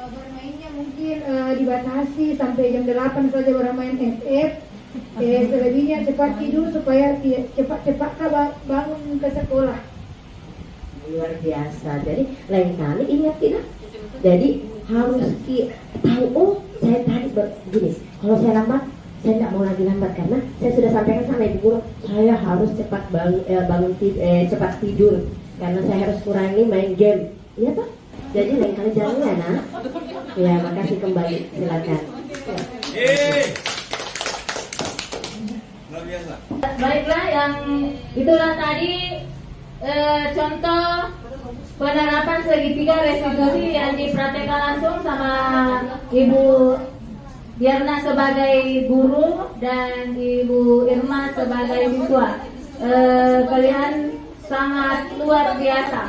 [SPEAKER 8] Bermainnya mungkin dibatasi sampai jam 8 saja bermain FF. Selebihnya cepat tidur supaya cepat-cepat bangun ke sekolah.
[SPEAKER 7] Luar biasa. Jadi lain kali ingat tidak? Jadi harus tahu, oh saya tadi begini, kalau saya lambat saya tidak mau lagi lambat karena saya sudah sampaikan sama ibu guru saya harus cepat cepat tidur karena saya harus kurangi main game, iya toh? Jadi lain kali jangan ya, Nak. Ya, makasih kembali, silakan.
[SPEAKER 3] Luar biasa.
[SPEAKER 10] Baiklah, yang itulah tadi contoh penerapan segitiga restitusi yang dipraktekkan langsung sama Ibu Diarna sebagai guru dan Ibu Irma sebagai siswa. Kalian sangat luar biasa.